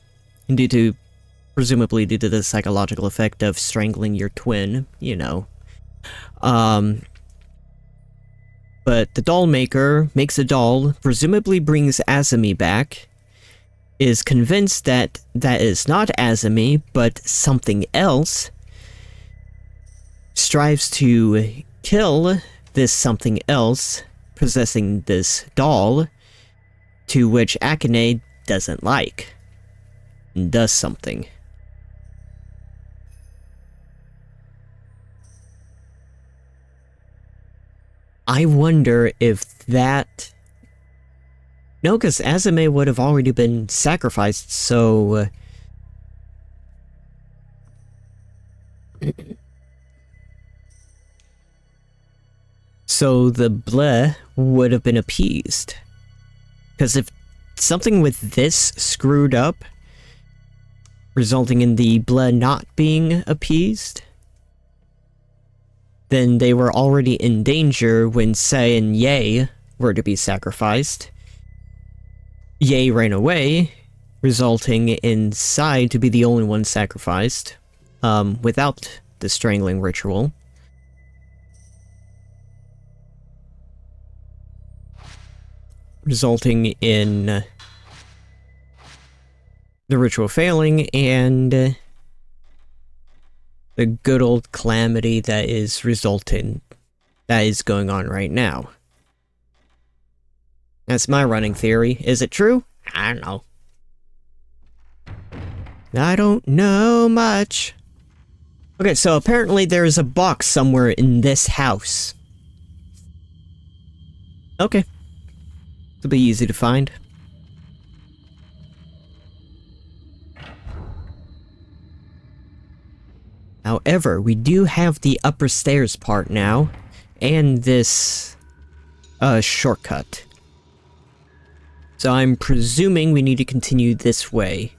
presumably due to the psychological effect of strangling your twin, you know. But the doll maker makes a doll, presumably brings Azumi back, is convinced that that is not Azumi, but something else, strives to kill this something else possessing this doll, to which Akane doesn't like, and does something. I wonder if that... No, because Azumi would have already been sacrificed, so... so the bleh would have been appeased. Because if something with this screwed up, resulting in the bleh not being appeased, then they were already in danger when Sei and Ye were to be sacrificed. Ye ran away, resulting in Sei to be the only one sacrificed, without the strangling ritual. Resulting in the ritual failing and the good old calamity that is going on right now. That's my running theory. Is it true? I don't know. I don't know much. Okay, so apparently there's a box somewhere in this house. Okay. It'll be easy to find. However, we do have the upper stairs part now, and this shortcut. So I'm presuming we need to continue this way.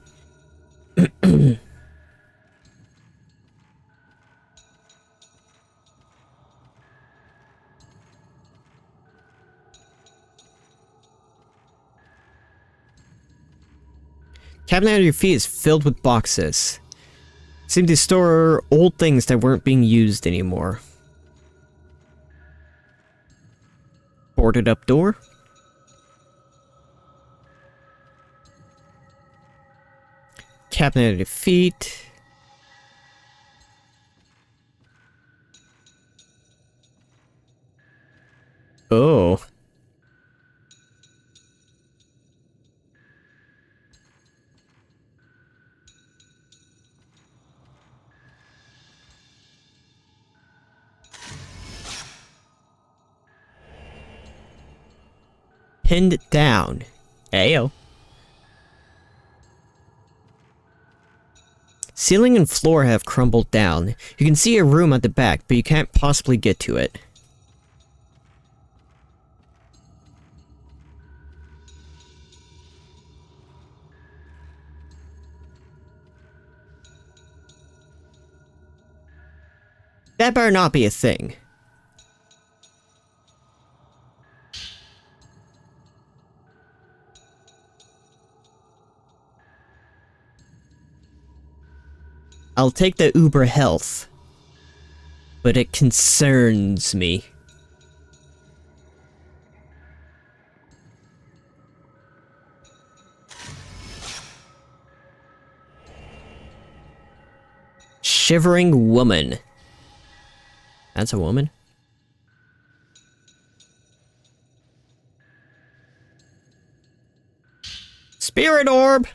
Cabinet under your feet is filled with boxes. Seem to store old things that weren't being used anymore. Boarded up door. Cabinet under your feet. Oh. Pinned down. Ayo. Ceiling and floor have crumbled down. You can see a room at the back, but you can't possibly get to it. That better not be a thing. I'll take the Uber health, but it concerns me. Shivering woman. That's a woman? Spirit orb!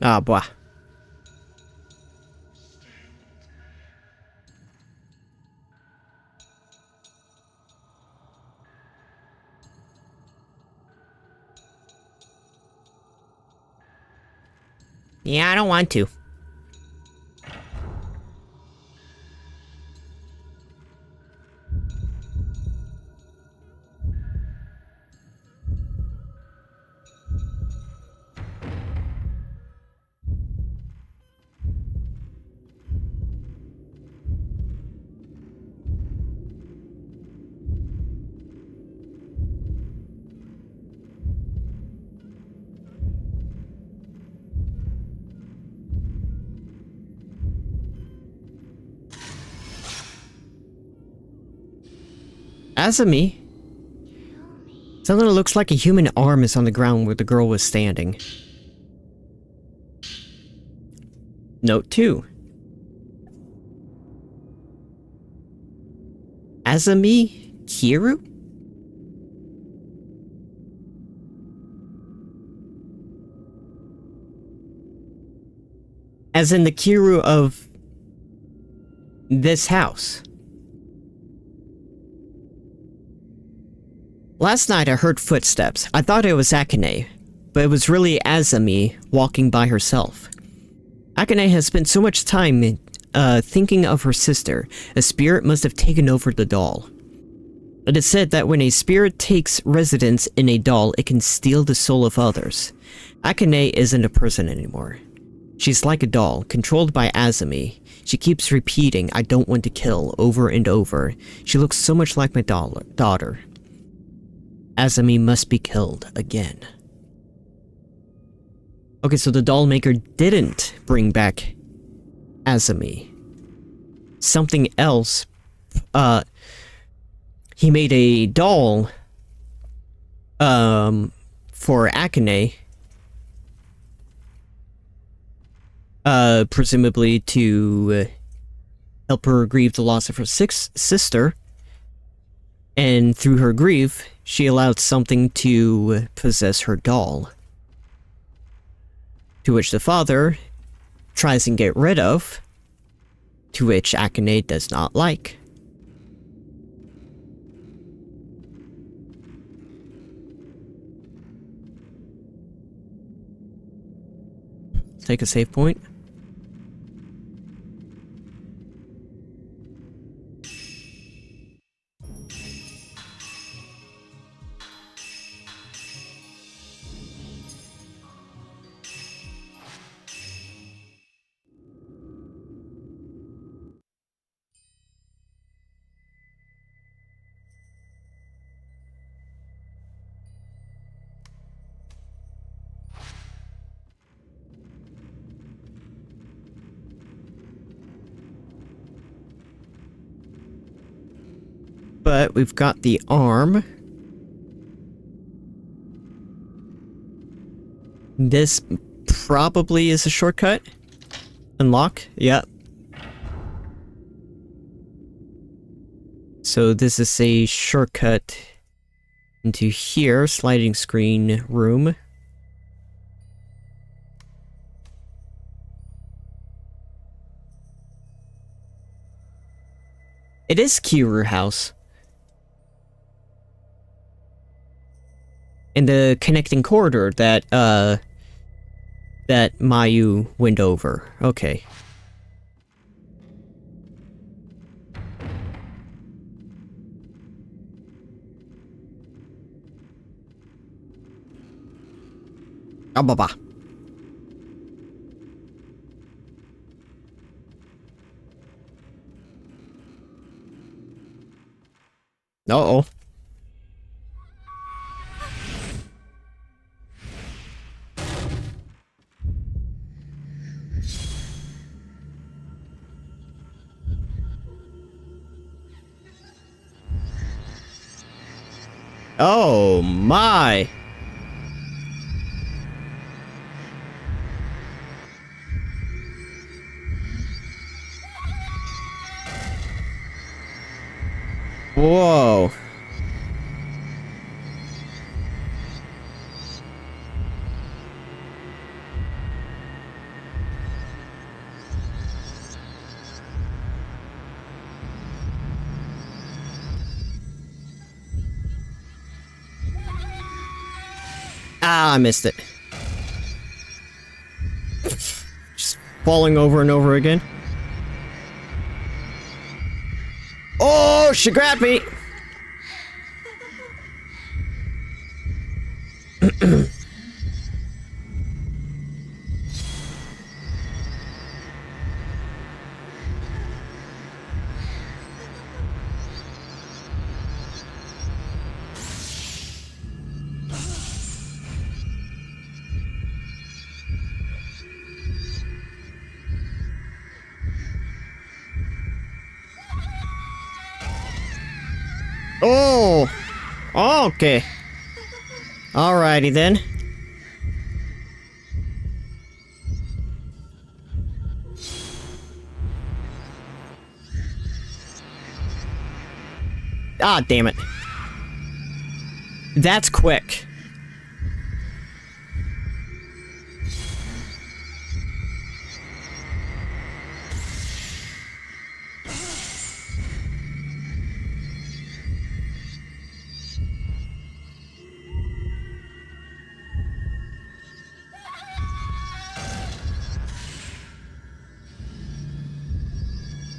Ah, boy. Yeah, I don't want to. Asami? Something that looks like a human arm is on the ground where the girl was standing. Note 2. Asami Kiru? As in the Kiru of this house. Last night I heard footsteps. I thought it was Akane, but it was really Asami walking by herself. Akane has spent so much time thinking of her sister. A spirit must have taken over the doll. It is said that when a spirit takes residence in a doll, it can steal the soul of others. Akane isn't a person anymore. She's like a doll, controlled by Asami. She keeps repeating, "I don't want to kill," over and over. She looks so much like my daughter. Asami must be killed again. Okay, so the doll maker didn't bring back Asami. Something else. He made a doll for Akane. Presumably to help her grieve the loss of her sister. And through her grief, she allowed something to possess her doll. To which the father tries and get rid of, to which Akane does not like. Take a save point. But we've got the arm. This probably is a shortcut. Unlock? Yep. So this is a shortcut into here, sliding screen room. It is Kiru House. And the connecting corridor that Mayu went over. Okay. Ababa. Uh-oh. Oh my! Whoa. Ah, I missed it. Just falling over and over again. Oh, she grabbed me! Oh! Okay. Alrighty then. Ah, damn it. That's quick.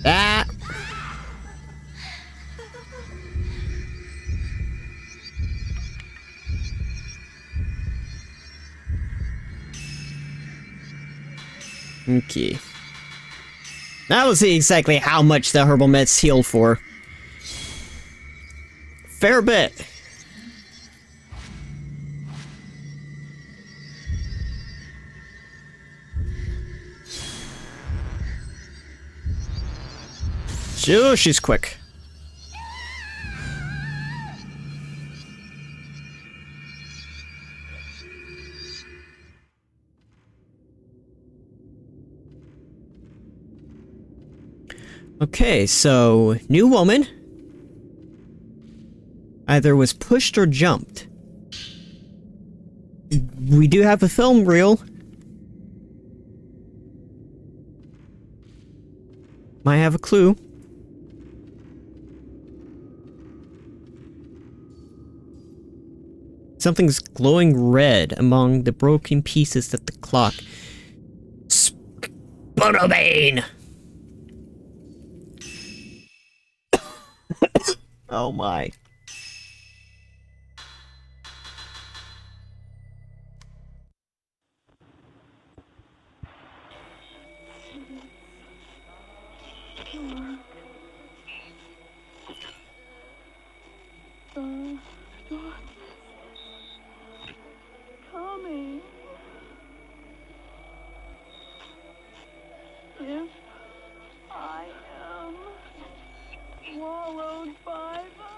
Ah! Okay. Now we'll see exactly how much the herbal meds heal for. Fair bit. Sure, she's quick. Okay, so new woman either was pushed or jumped. We do have a film reel. Might have a clue. Something's glowing red among the broken pieces of the clock. Spudderbane! Oh my. Coming. If I am swallowed by the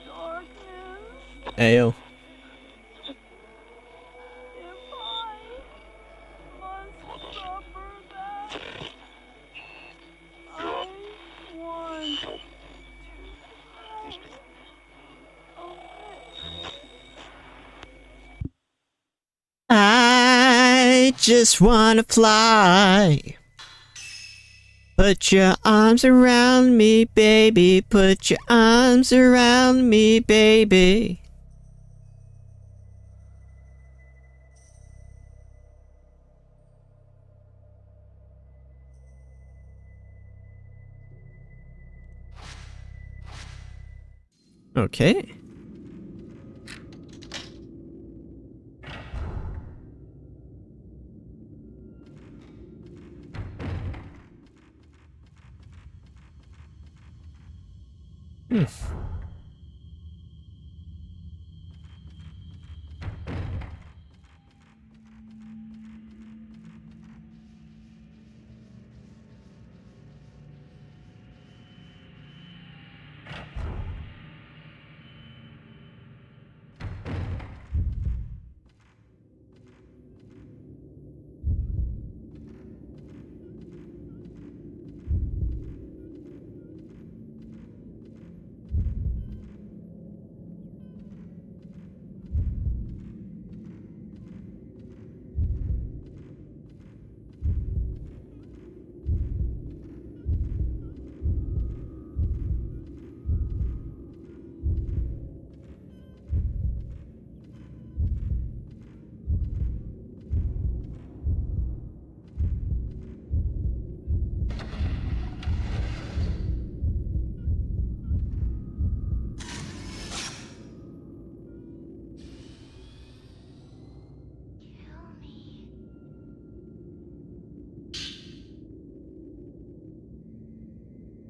darkness, Ayo. if I must suffer that, I want to I just wanna fly. Put your arms around me, baby. Put your arms around me, baby. Okay.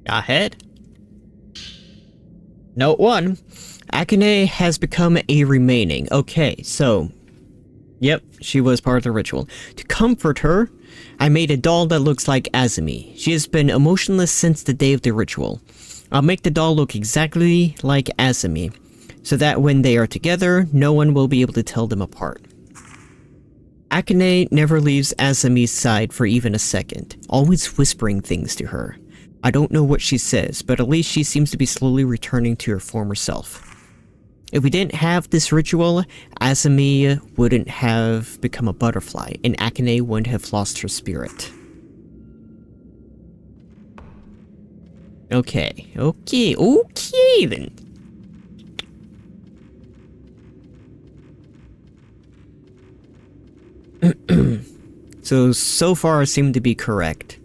Ahead. Note 1. Akane has become a remaining. Okay, so... Yep, she was part of the ritual. To comfort her, I made a doll that looks like Azumi. She has been emotionless since the day of the ritual. I'll make the doll look exactly like Azumi, so that when they are together, no one will be able to tell them apart. Akane never leaves Azumi's side for even a second, always whispering things to her. I don't know what she says, but at least she seems to be slowly returning to her former self. If we didn't have this ritual, Azumi wouldn't have become a butterfly, and Akane wouldn't have lost her spirit. Okay, then. So far I seem to be correct.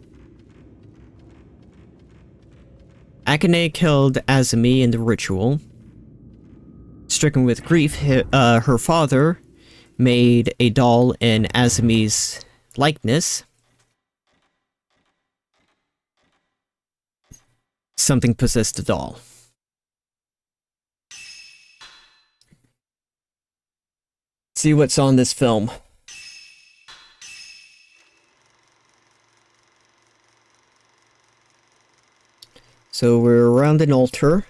Akane killed Azumi in the ritual. Stricken with grief, her father made a doll in Azumi's likeness. Something possessed the doll. See what's on this film. So we're around an altar.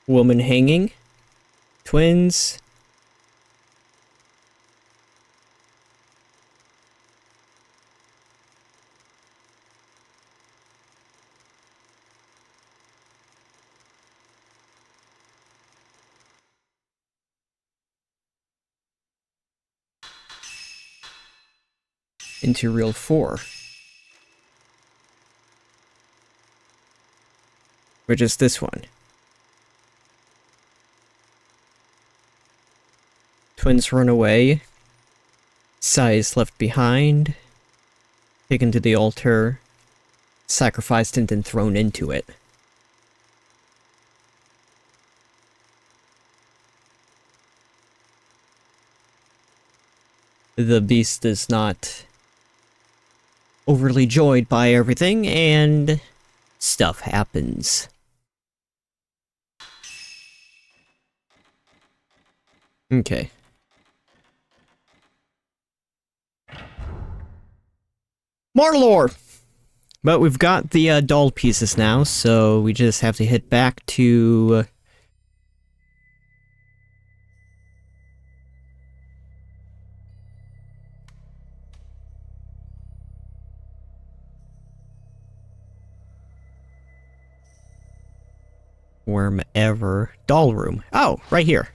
Woman hanging. Twins. Into reel 4. Which is this one. Twins run away. Sai is left behind. Taken to the altar. Sacrificed and then thrown into it. The beast is not overly joyed by everything, and stuff happens. Okay. More lore! But we've got the doll pieces now, so we just have to hit back to... wherever. Doll room. Oh, right here.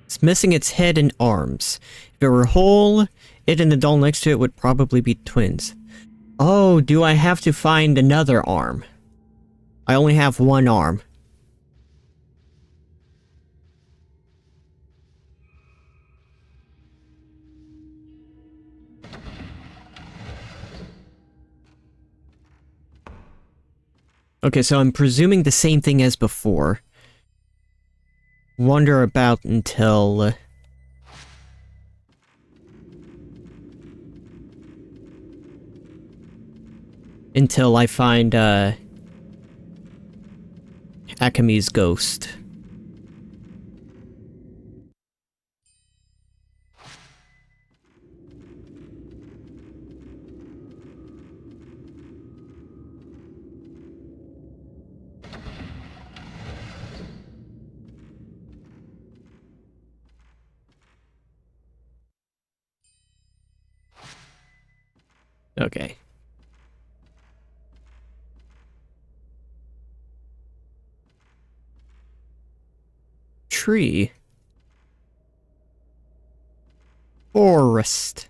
It's missing its head and arms. If it were whole, it and the doll next to it would probably be twins. Oh, do I have to find another arm? I only have one arm. Okay, so I'm presuming the same thing as before. Wander about until... until I find, Akame's ghost. Okay. Tree. Forest.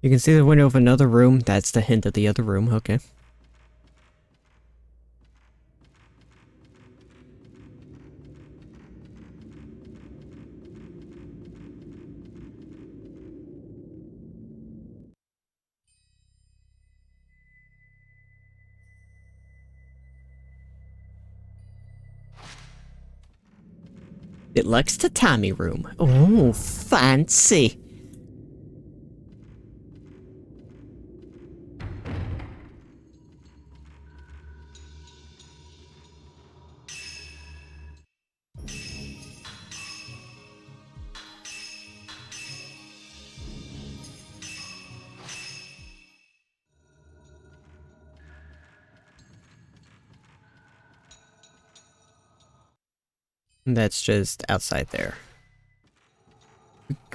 You can see the window of another room. That's the hint of the other room. Okay. It likes the Tommy room. Oh, fancy. That's just outside there.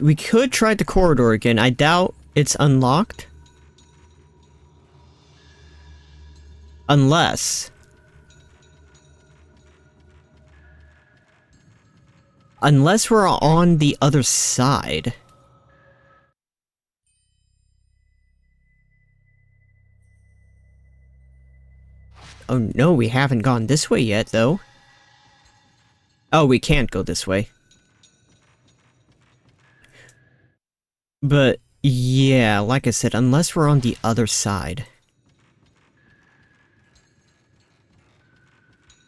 We could try the corridor again. I doubt it's unlocked. Unless we're on the other side. Oh no, we haven't gone this way yet, though. Oh, we can't go this way. But, yeah, like I said, unless we're on the other side.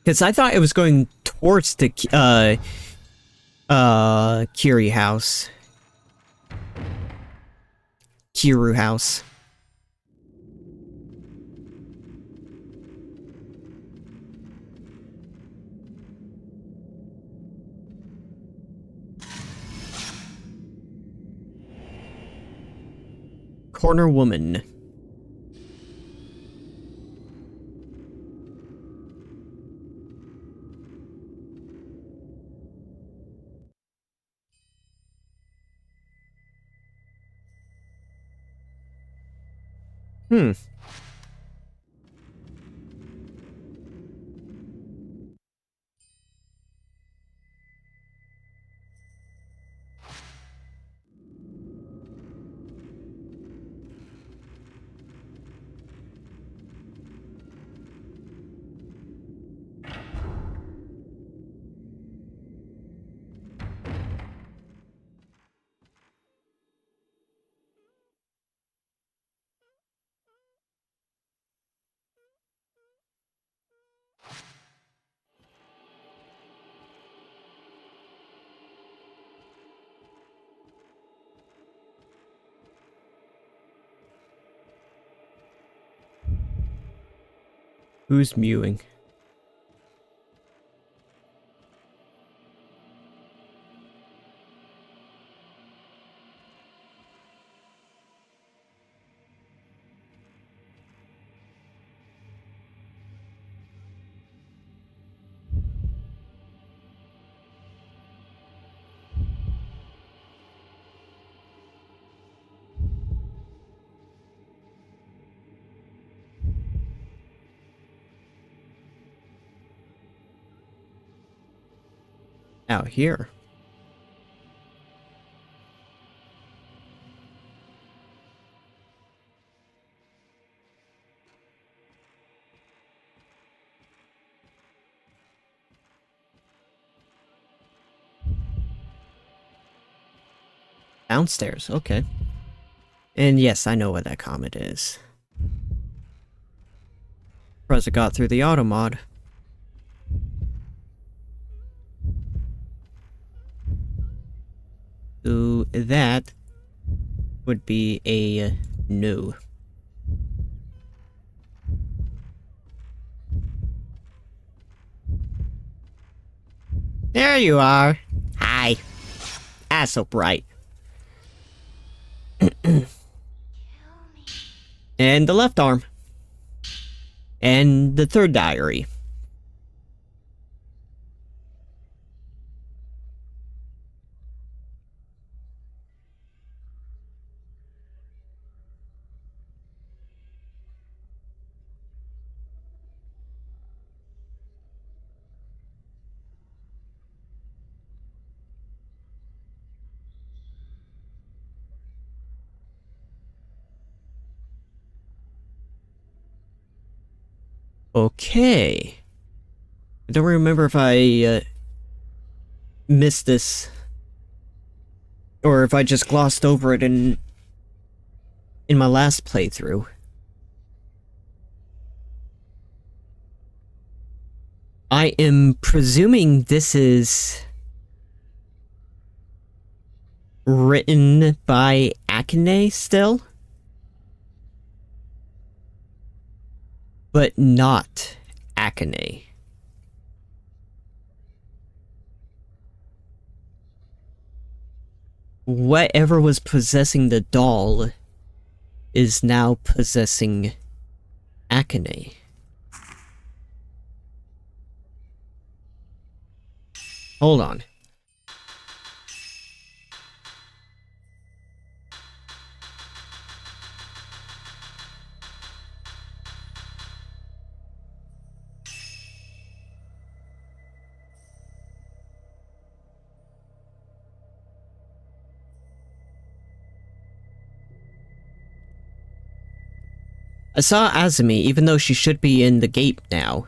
Because I thought it was going towards the, Kiri house. Kiru house. Corner woman. Hmm. Who's mewing? Out here. Downstairs, okay. And yes, I know what that comet is. Surprised it got through the auto mod. So that would be a no. There you are. Hi. Ah, so bright. And the left arm. And the third diary. Okay. I don't remember if I missed this, or if I just glossed over it in my last playthrough. I am presuming this is written by Akane still, but not Akane. Whatever was possessing the doll is now possessing Akane. Hold on. I saw Azumi, even though she should be in the gate now.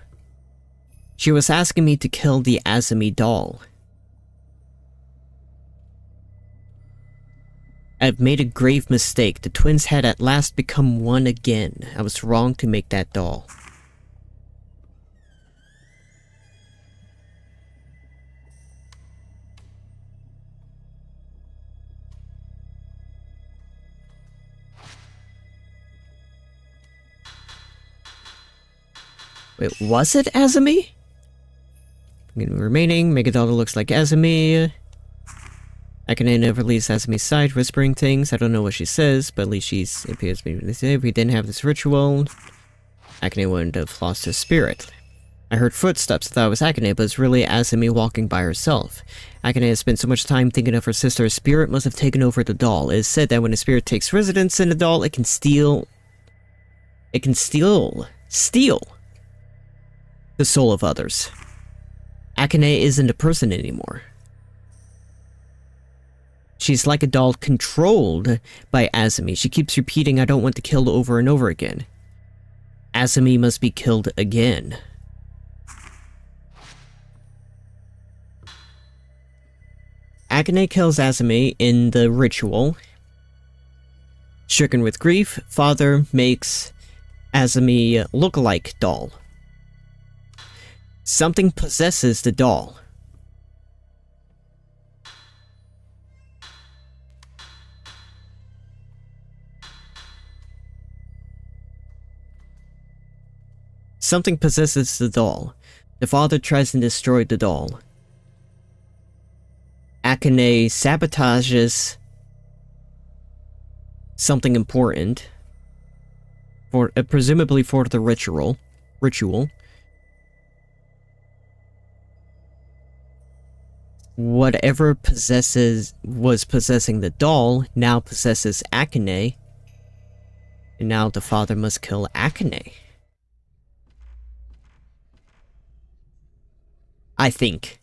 She was asking me to kill the Azumi doll. I've made a grave mistake. The twins had at last become one again. I was wrong to make that doll. Wait, was it Azumi? Remaining, make a doll that looks like Azumi. Akane never leaves Azumi's side, whispering things. I don't know what she says, but at least she's appears to be. If we didn't have this ritual, Akane wouldn't have lost her spirit. I heard footsteps. I thought it was Akane, but it's really Azumi walking by herself. Akane has spent so much time thinking of her sister. Her spirit must have taken over the doll. It is said that when a spirit takes residence in a doll, it can steal the soul of others. Akane isn't a person anymore. She's like a doll controlled by Azumi. She keeps repeating, I don't want to kill over and over again. Azumi must be killed again. Akane kills Azumi in the ritual. Stricken with grief, father makes Azumi look-alike doll. Something possesses the doll. Something possesses the doll. The father tries to destroy the doll. Akane sabotages something important, for presumably for the ritual. Whatever was possessing the doll now possesses Akane, and now the father must kill Akane. I think.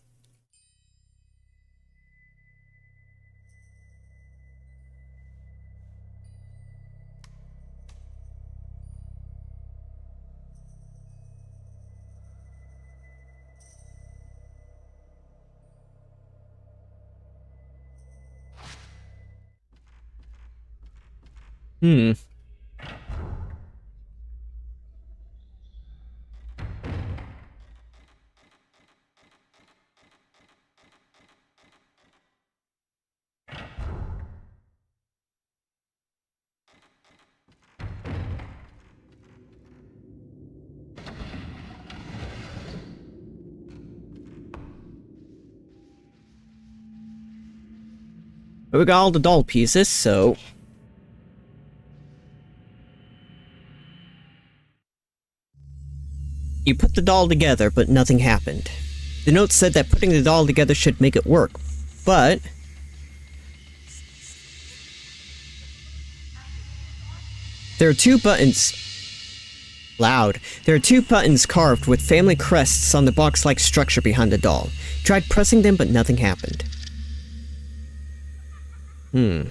Hmm. We got all the doll pieces, so... You put the doll together, but nothing happened. The note said that putting the doll together should make it work, but... There are two buttons... Loud. There are two buttons carved with family crests on the box-like structure behind the doll. Tried pressing them, but nothing happened. Hmm.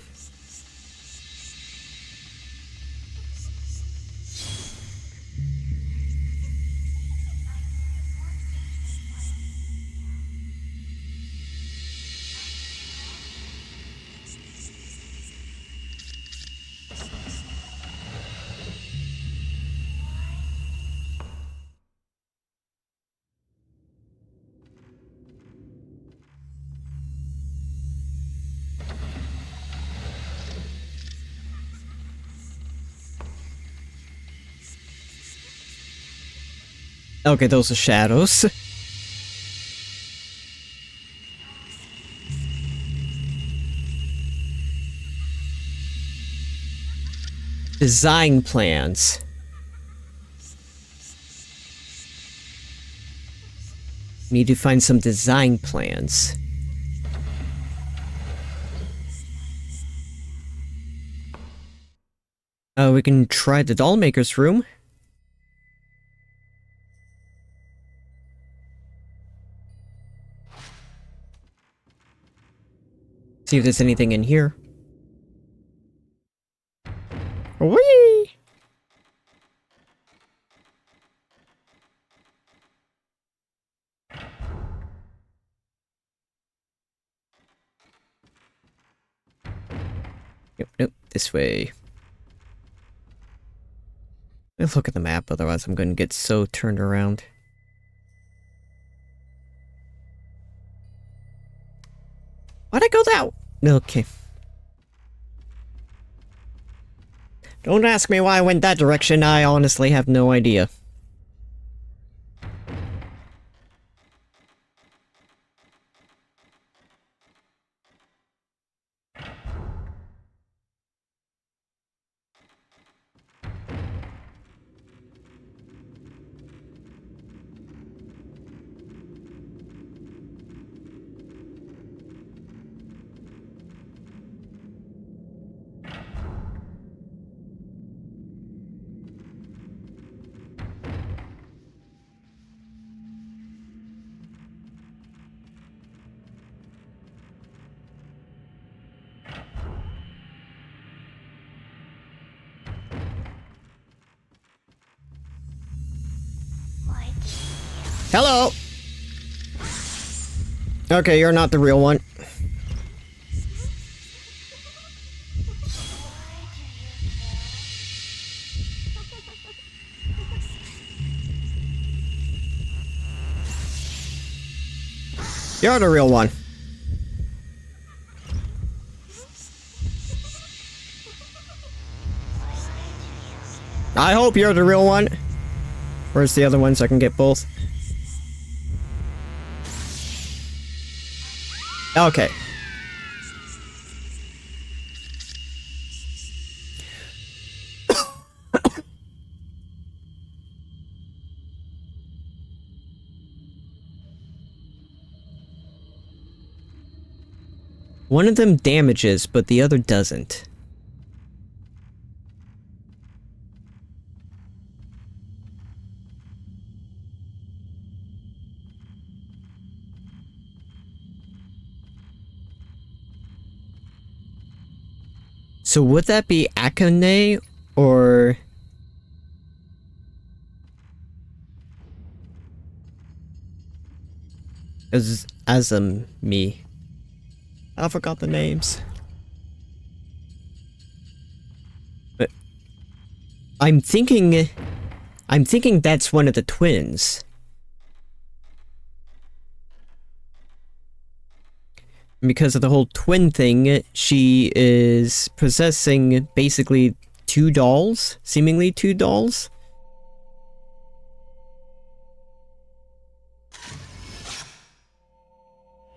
Okay, those are shadows. Design plans. Need to find some design plans. We can try the doll maker's room. See if there's anything in here. Whee! Nope, this way. Let's look at the map, otherwise I'm going to get so turned around. Why'd I go that? Okay. Don't ask me why I went that direction, I honestly have no idea. Hello! Okay, you're not the real one. You're the real one. I hope you're the real one. Where's the other one so I can get both? Okay. One of them damages, but the other doesn't. So would that be Akane or Azami? I forgot the names. But I'm thinking that's one of the twins. Because of the whole twin thing, she is possessing basically two dolls, seemingly two dolls.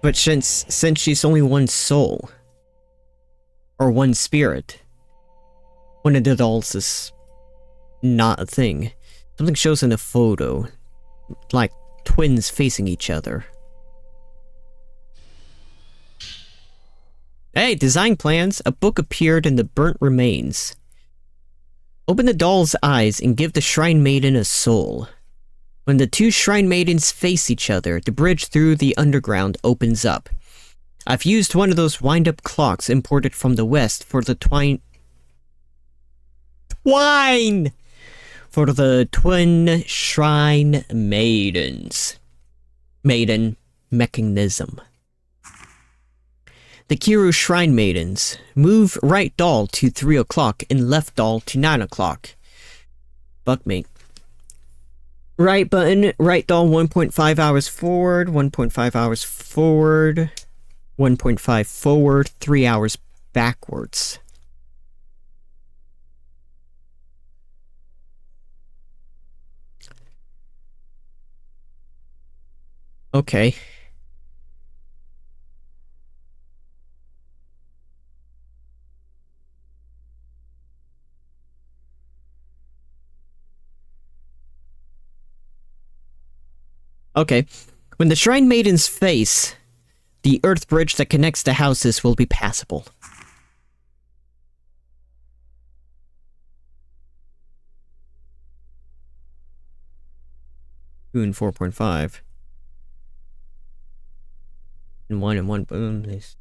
But since she's only one soul, or one spirit, one of the dolls is not a thing. Something shows in a photo, like twins facing each other. Hey, design plans! A book appeared in the burnt remains. Open the doll's eyes and give the Shrine Maiden a soul. When the two Shrine Maidens face each other, the bridge through the underground opens up. I've used one of those wind-up clocks imported from the west for the for the twin Shrine Maidens. Maiden mechanism. The Kiru Shrine Maidens. Move right doll to 3 o'clock and left doll to 9 o'clock. Buckmate. Right button, right doll 1.5 hours forward, 1.5 hours forward, 1.5 forward, 3 hours backwards. Okay. Okay. When the Shrine Maiden's face, the earth bridge that connects the houses will be passable. Boon 4.5. And one boon is...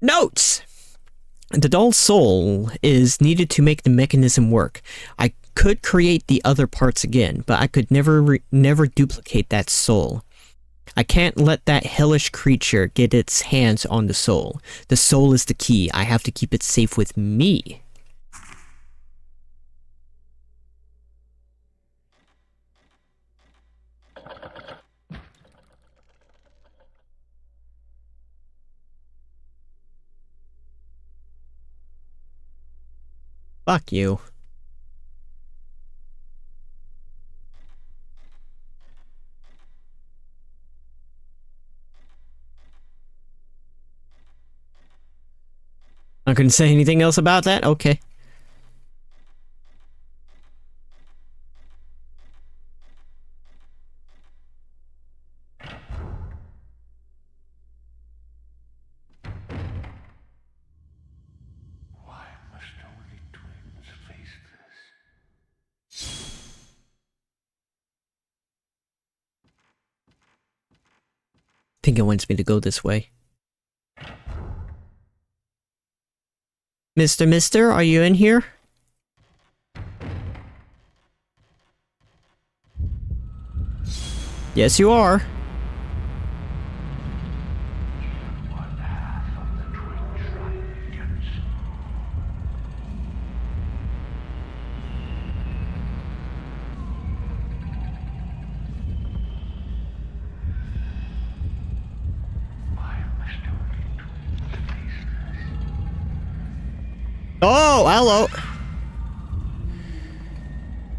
Notes! The doll's soul is needed to make the mechanism work. I could create the other parts again, but I could never duplicate that soul. I can't let that hellish creature get its hands on the soul. The soul is the key. I have to keep it safe with me. Fuck you. I couldn't say anything else about that? Okay. Why must only twins face this? I think it wants me to go this way. Mister, are you in here? Yes, you are. One half of the twin shrine maidens. Why must only twins face this? Oh, hello.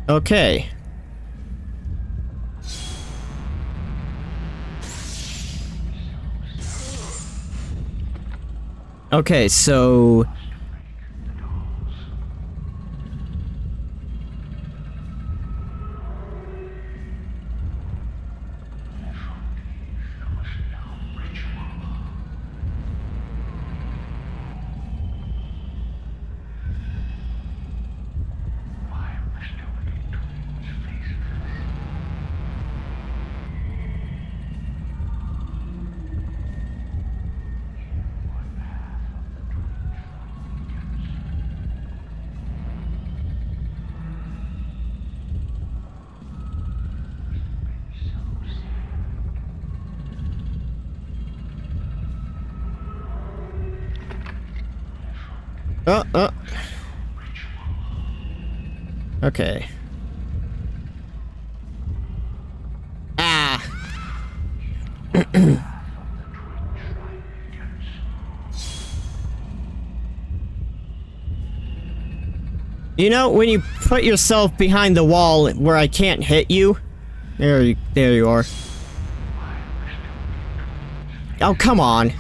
Okay. Okay, so... Okay. Ah! You know, when you put yourself behind the wall where I can't hit you... There you are. Oh, come on.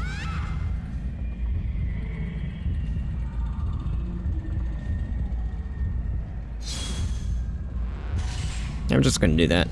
I'm just gonna do that.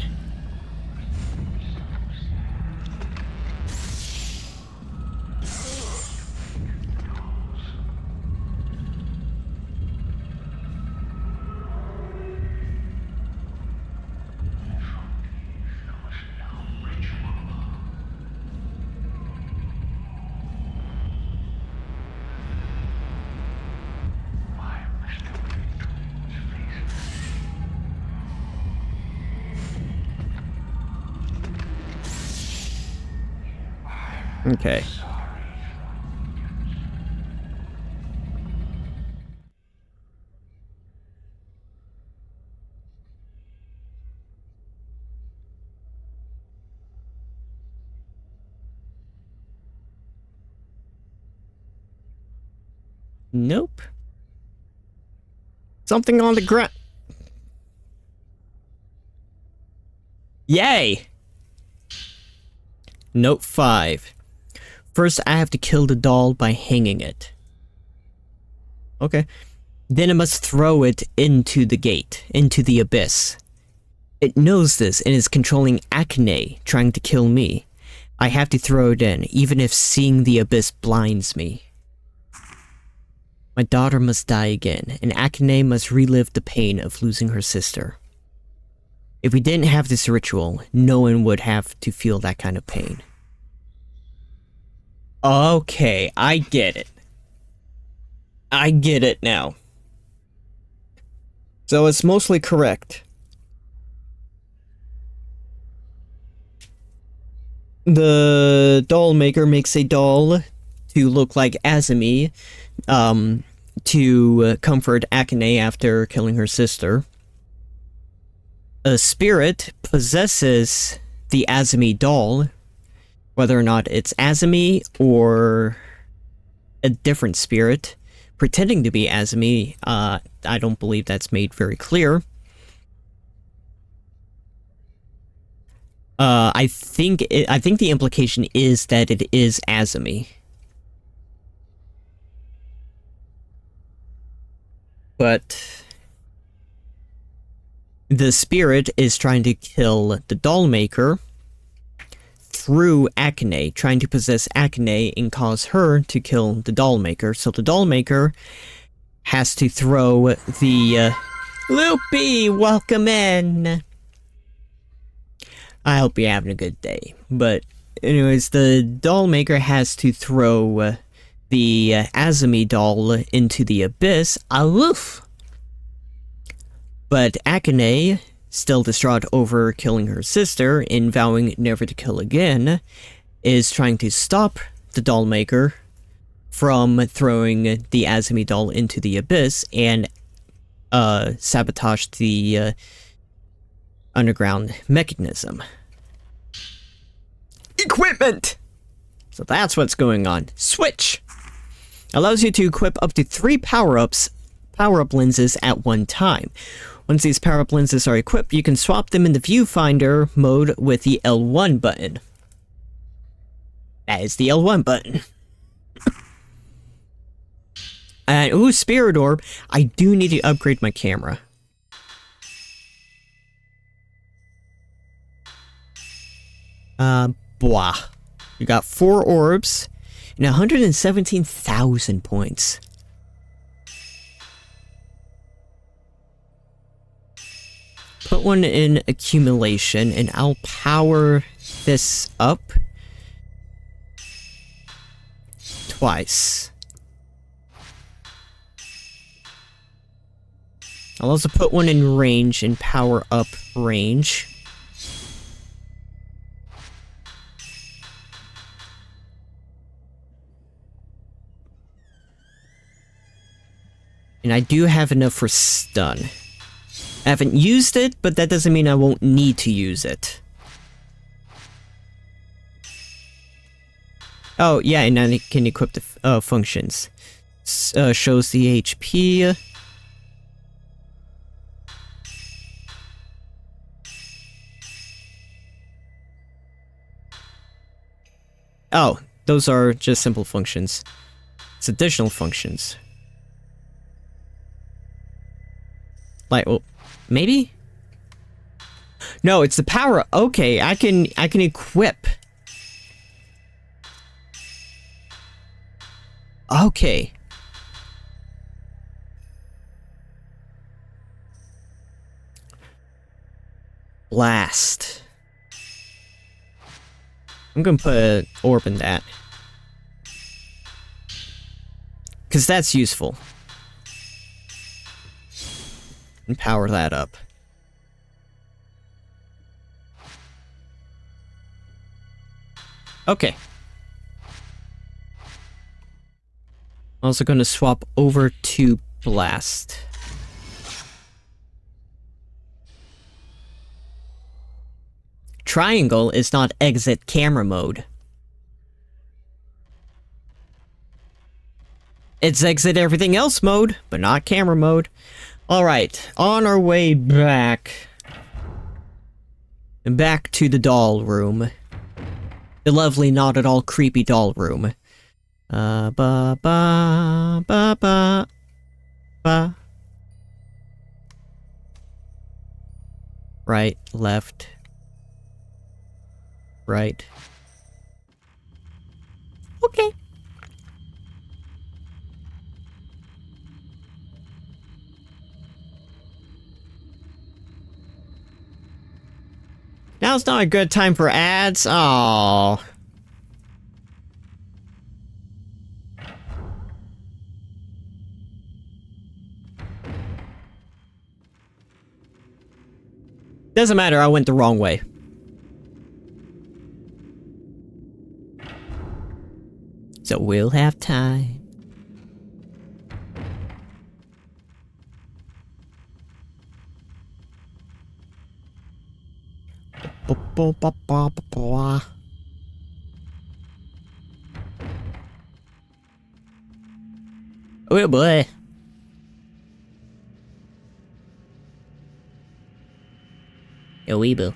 Okay. Nope. Something on the ground. Yay! Note 5. First, I have to kill the doll by hanging it. Okay. Then I must throw it into the gate, into the abyss. It knows this and is controlling Acne, trying to kill me. I have to throw it in, even if seeing the abyss blinds me. My daughter must die again, and Acne must relive the pain of losing her sister. If we didn't have this ritual, no one would have to feel that kind of pain. Okay, I get it. I get it now. So it's mostly correct. The doll maker makes a doll to look like Azumi, to comfort Akane after killing her sister. A spirit possesses the Azumi doll, whether or not it's Azumi or a different spirit pretending to be Azumi. I don't believe that's made very clear. I think the implication is that it is Azumi. But the spirit is trying to kill the doll maker through Akane, trying to possess Akane and cause her to kill the doll maker. So the doll maker has to throw the Loopy, welcome in. I hope you're having a good day. But anyways, the doll maker has to throw the Azumi doll into the abyss. Aloof! But Akane, still distraught over killing her sister and vowing never to kill again, is trying to stop the doll maker from throwing the Azumi doll into the abyss and sabotage the underground mechanism. Equipment! So that's what's going on. Switch! Allows you to equip up to 3 power-up lenses at one time. Once these power-up lenses are equipped, you can swap them in the viewfinder mode with the L1 button. That is the L1 button. And, ooh, Spirit Orb. I do need to upgrade my camera. Blah. You got 4 orbs and 117,000 points. Put one in accumulation and I'll power this up twice. I'll also put one in range and power up range. And I do have enough for stun. I haven't used it, but that doesn't mean I won't need to use it. Oh, yeah, and I can equip the functions. Shows the HP. Oh, those are just simple functions. It's additional functions. Like, well, maybe? No, it's the power. Okay, I can equip. Okay. Blast. I'm gonna put an orb in that. 'Cause that's useful. And power that up. Okay. I'm also going to swap over to Blast. Triangle is not exit camera mode. It's exit everything else mode, but not camera mode. Alright, on our way back. And back to the doll room. The lovely, not at all creepy doll room. Ba ba ba ba ba. Right, left. Right. Okay. Now's not a good time for ads. Oh. Doesn't matter, I went the wrong way. So we'll have time. Oh boy. A weeble.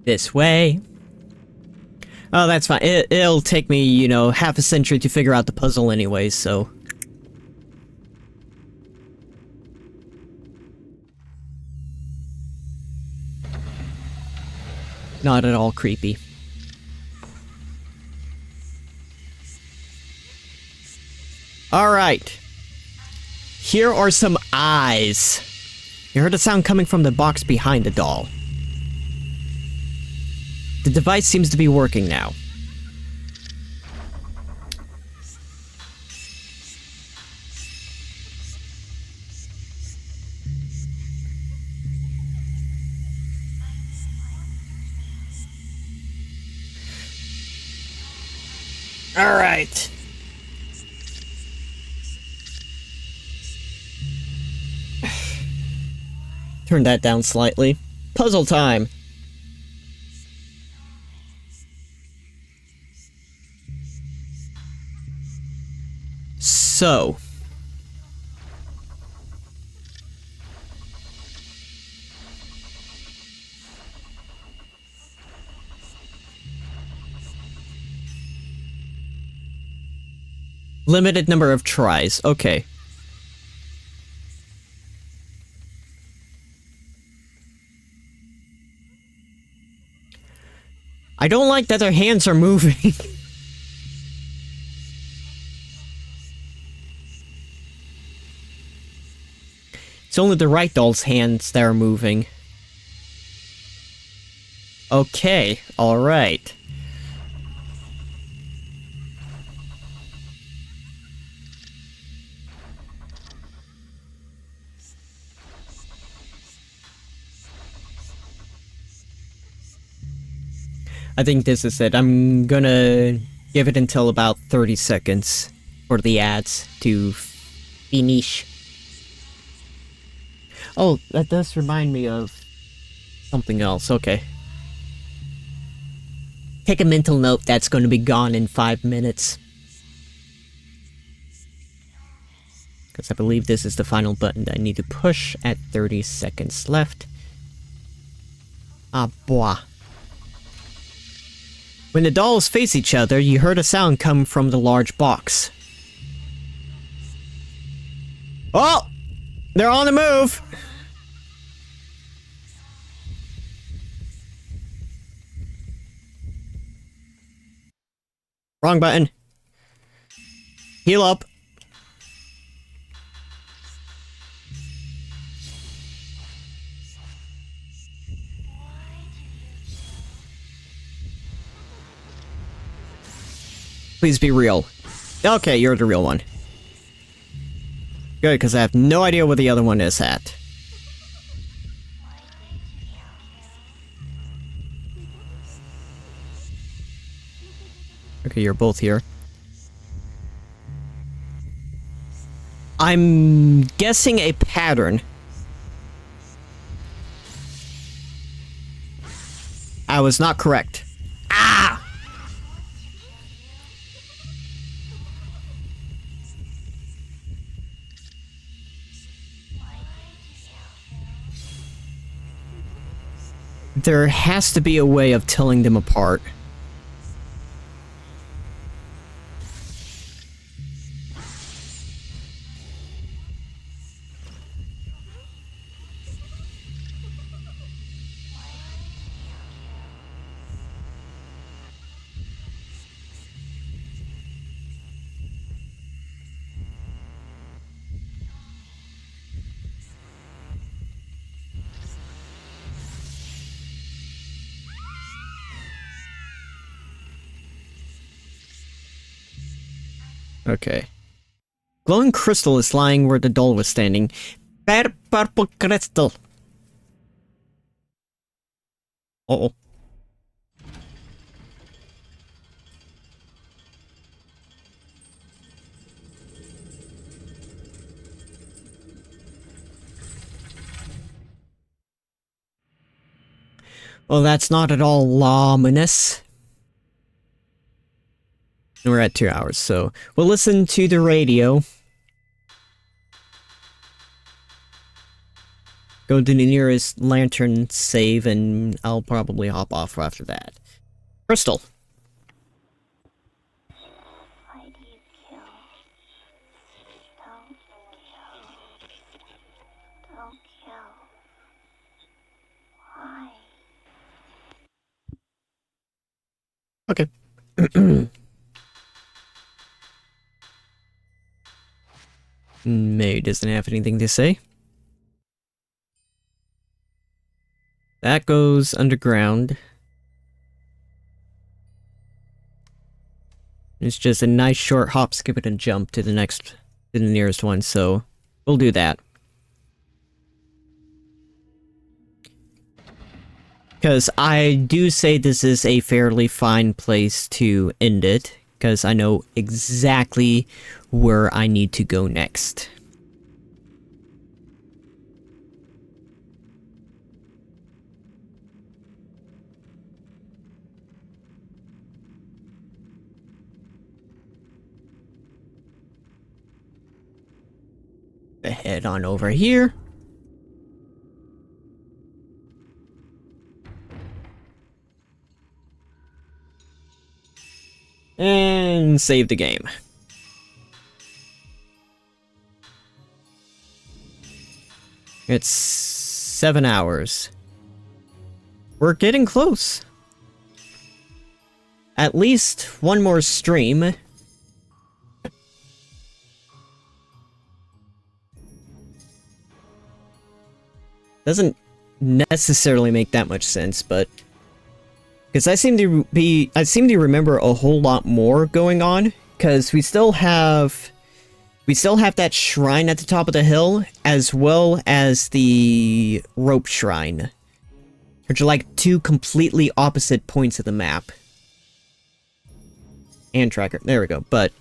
This way. Oh, that's fine. It'll take me, you know, half a century to figure out the puzzle anyways, so... Not at all creepy. Alright. Here are some eyes. You heard a sound coming from the box behind the doll. The device seems to be working now. All right. Turn that down slightly. Puzzle time. So. Limited number of tries. Okay. I don't like that their hands are moving. It's only the right doll's hands that are moving. Okay, alright. I think this is it. I'm gonna give it until about 30 seconds for the ads to finish. Oh, that does remind me of something else. Okay. Take a mental note, that's going to be gone in 5 minutes. Because I believe this is the final button that I need to push at 30 seconds left. Ah, boy. When the dolls face each other, you heard a sound come from the large box. Oh! They're on the move! Wrong button. Heal up. Please be real. Okay, you're the real one. Good, because I have no idea where the other one is at. Okay, you're both here. I'm guessing a pattern. I was not correct. there has to be a way of telling them apart. Okay. Glowing crystal is lying where the doll was standing. Bad purple crystal. Uh-oh. Well, that's not at all ominous. We're at 2 hours, so we'll listen to the radio. Go to the nearest lantern, save, and I'll probably hop off after that. Crystal. Why do you kill? Don't kill. Don't kill. Why? Okay. May doesn't have anything to say. That goes underground. It's just a nice short hop, skip, and jump to the nearest one, so we'll do that. Because I do say this is a fairly fine place to end it, because I know exactly where I need to go next. Head on over here. And save the game. It's 7 hours. We're getting close. At least one more stream. Doesn't necessarily make that much sense, but because I seem to remember a whole lot more going on, because we still have that shrine at the top of the hill, as well as the rope shrine, which are like two completely opposite points of the map. And tracker, there we go. But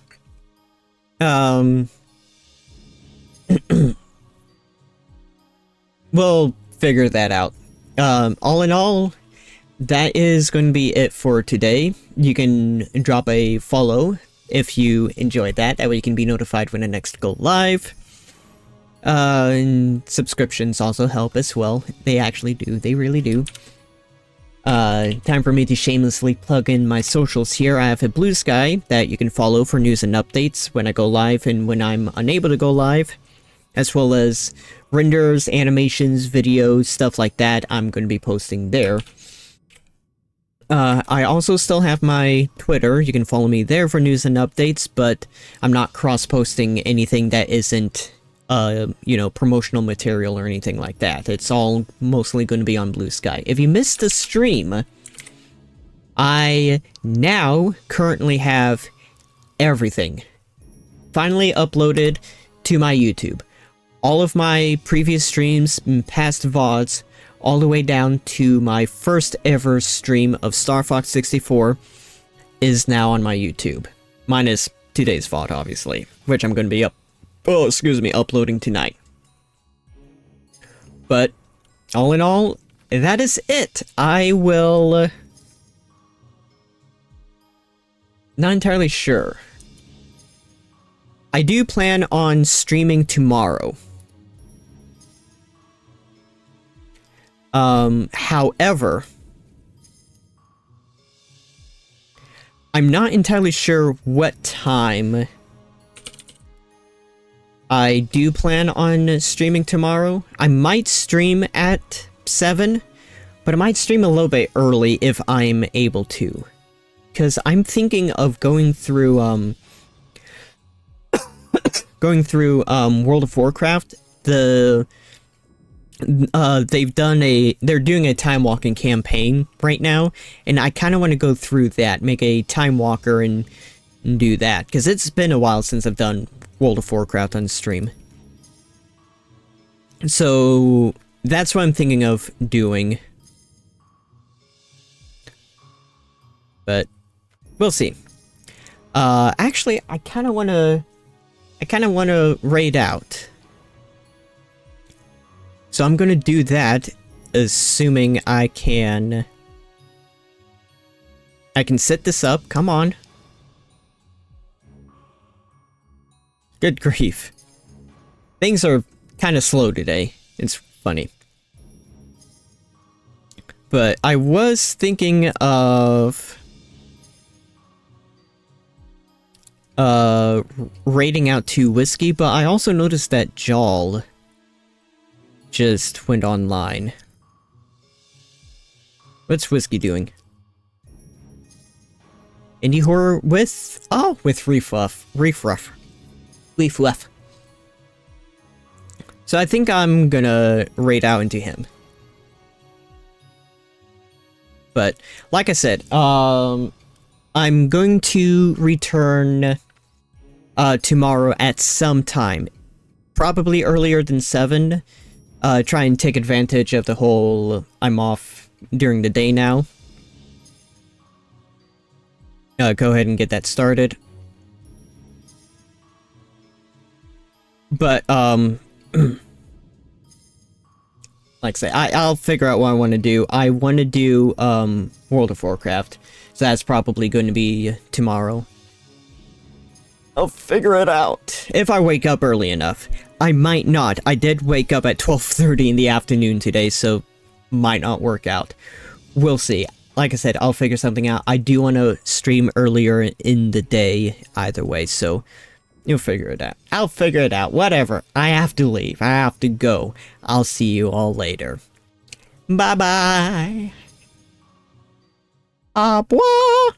we'll figure that out. All in all, that is going to be it for today. You can drop a follow if you enjoyed that. That way you can be notified when I next go live. And subscriptions also help as well. They actually do. They really do. Time for me to shamelessly plug in my socials here. I have a Bluesky that you can follow for news and updates when I go live and when I'm unable to go live, as well as renders, animations, videos, stuff like that I'm going to be posting there. I also still have my Twitter. You can follow me there for news and updates, but I'm not cross-posting anything that isn't, promotional material or anything like that. It's all mostly going to be on Bluesky. If you missed the stream, I now currently have everything finally uploaded to my YouTube. All of my previous streams and past VODs, all the way down to my first ever stream of Star Fox 64, is now on my YouTube. Minus today's VOD, obviously, which I'm going to be uploading tonight. But, all in all, that is it. I will... not entirely sure. I do plan on streaming tomorrow. However, I'm not entirely sure what time I do plan on streaming tomorrow. I might stream at 7, but I might stream a little bit early if I'm able to. Because I'm thinking of going through, World of Warcraft. They're doing a time walking campaign right now, and I kind of want to go through that, make a time walker and do that, because it's been a while since I've done World of Warcraft on stream. So that's what I'm thinking of doing. But we'll see. Actually, I kind of want to raid out. So I'm going to do that, assuming I can set this up. Come on. Good grief. Things are kind of slow today. It's funny. But I was thinking of raiding out to Bluesky, but I also noticed that Jal just went online. What's Bluesky doing? Indie horror with Refruff. So I think I'm gonna raid out into him. But like I said, I'm going to return tomorrow at some time, probably earlier than 7. Try and take advantage of the whole I'm off during the day now. Go ahead and get that started. But like I say, I'll figure out what I want to do. I want to do World of Warcraft, so that's probably going to be tomorrow. I'll figure it out if I wake up early enough. I might not. I did wake up at 12:30 in the afternoon today, so might not work out. We'll see. Like I said, I'll figure something out. I do want to stream earlier in the day either way, so you'll figure it out. I'll figure it out. Whatever. I have to leave. I have to go. I'll see you all later. Bye-bye. Au revoir.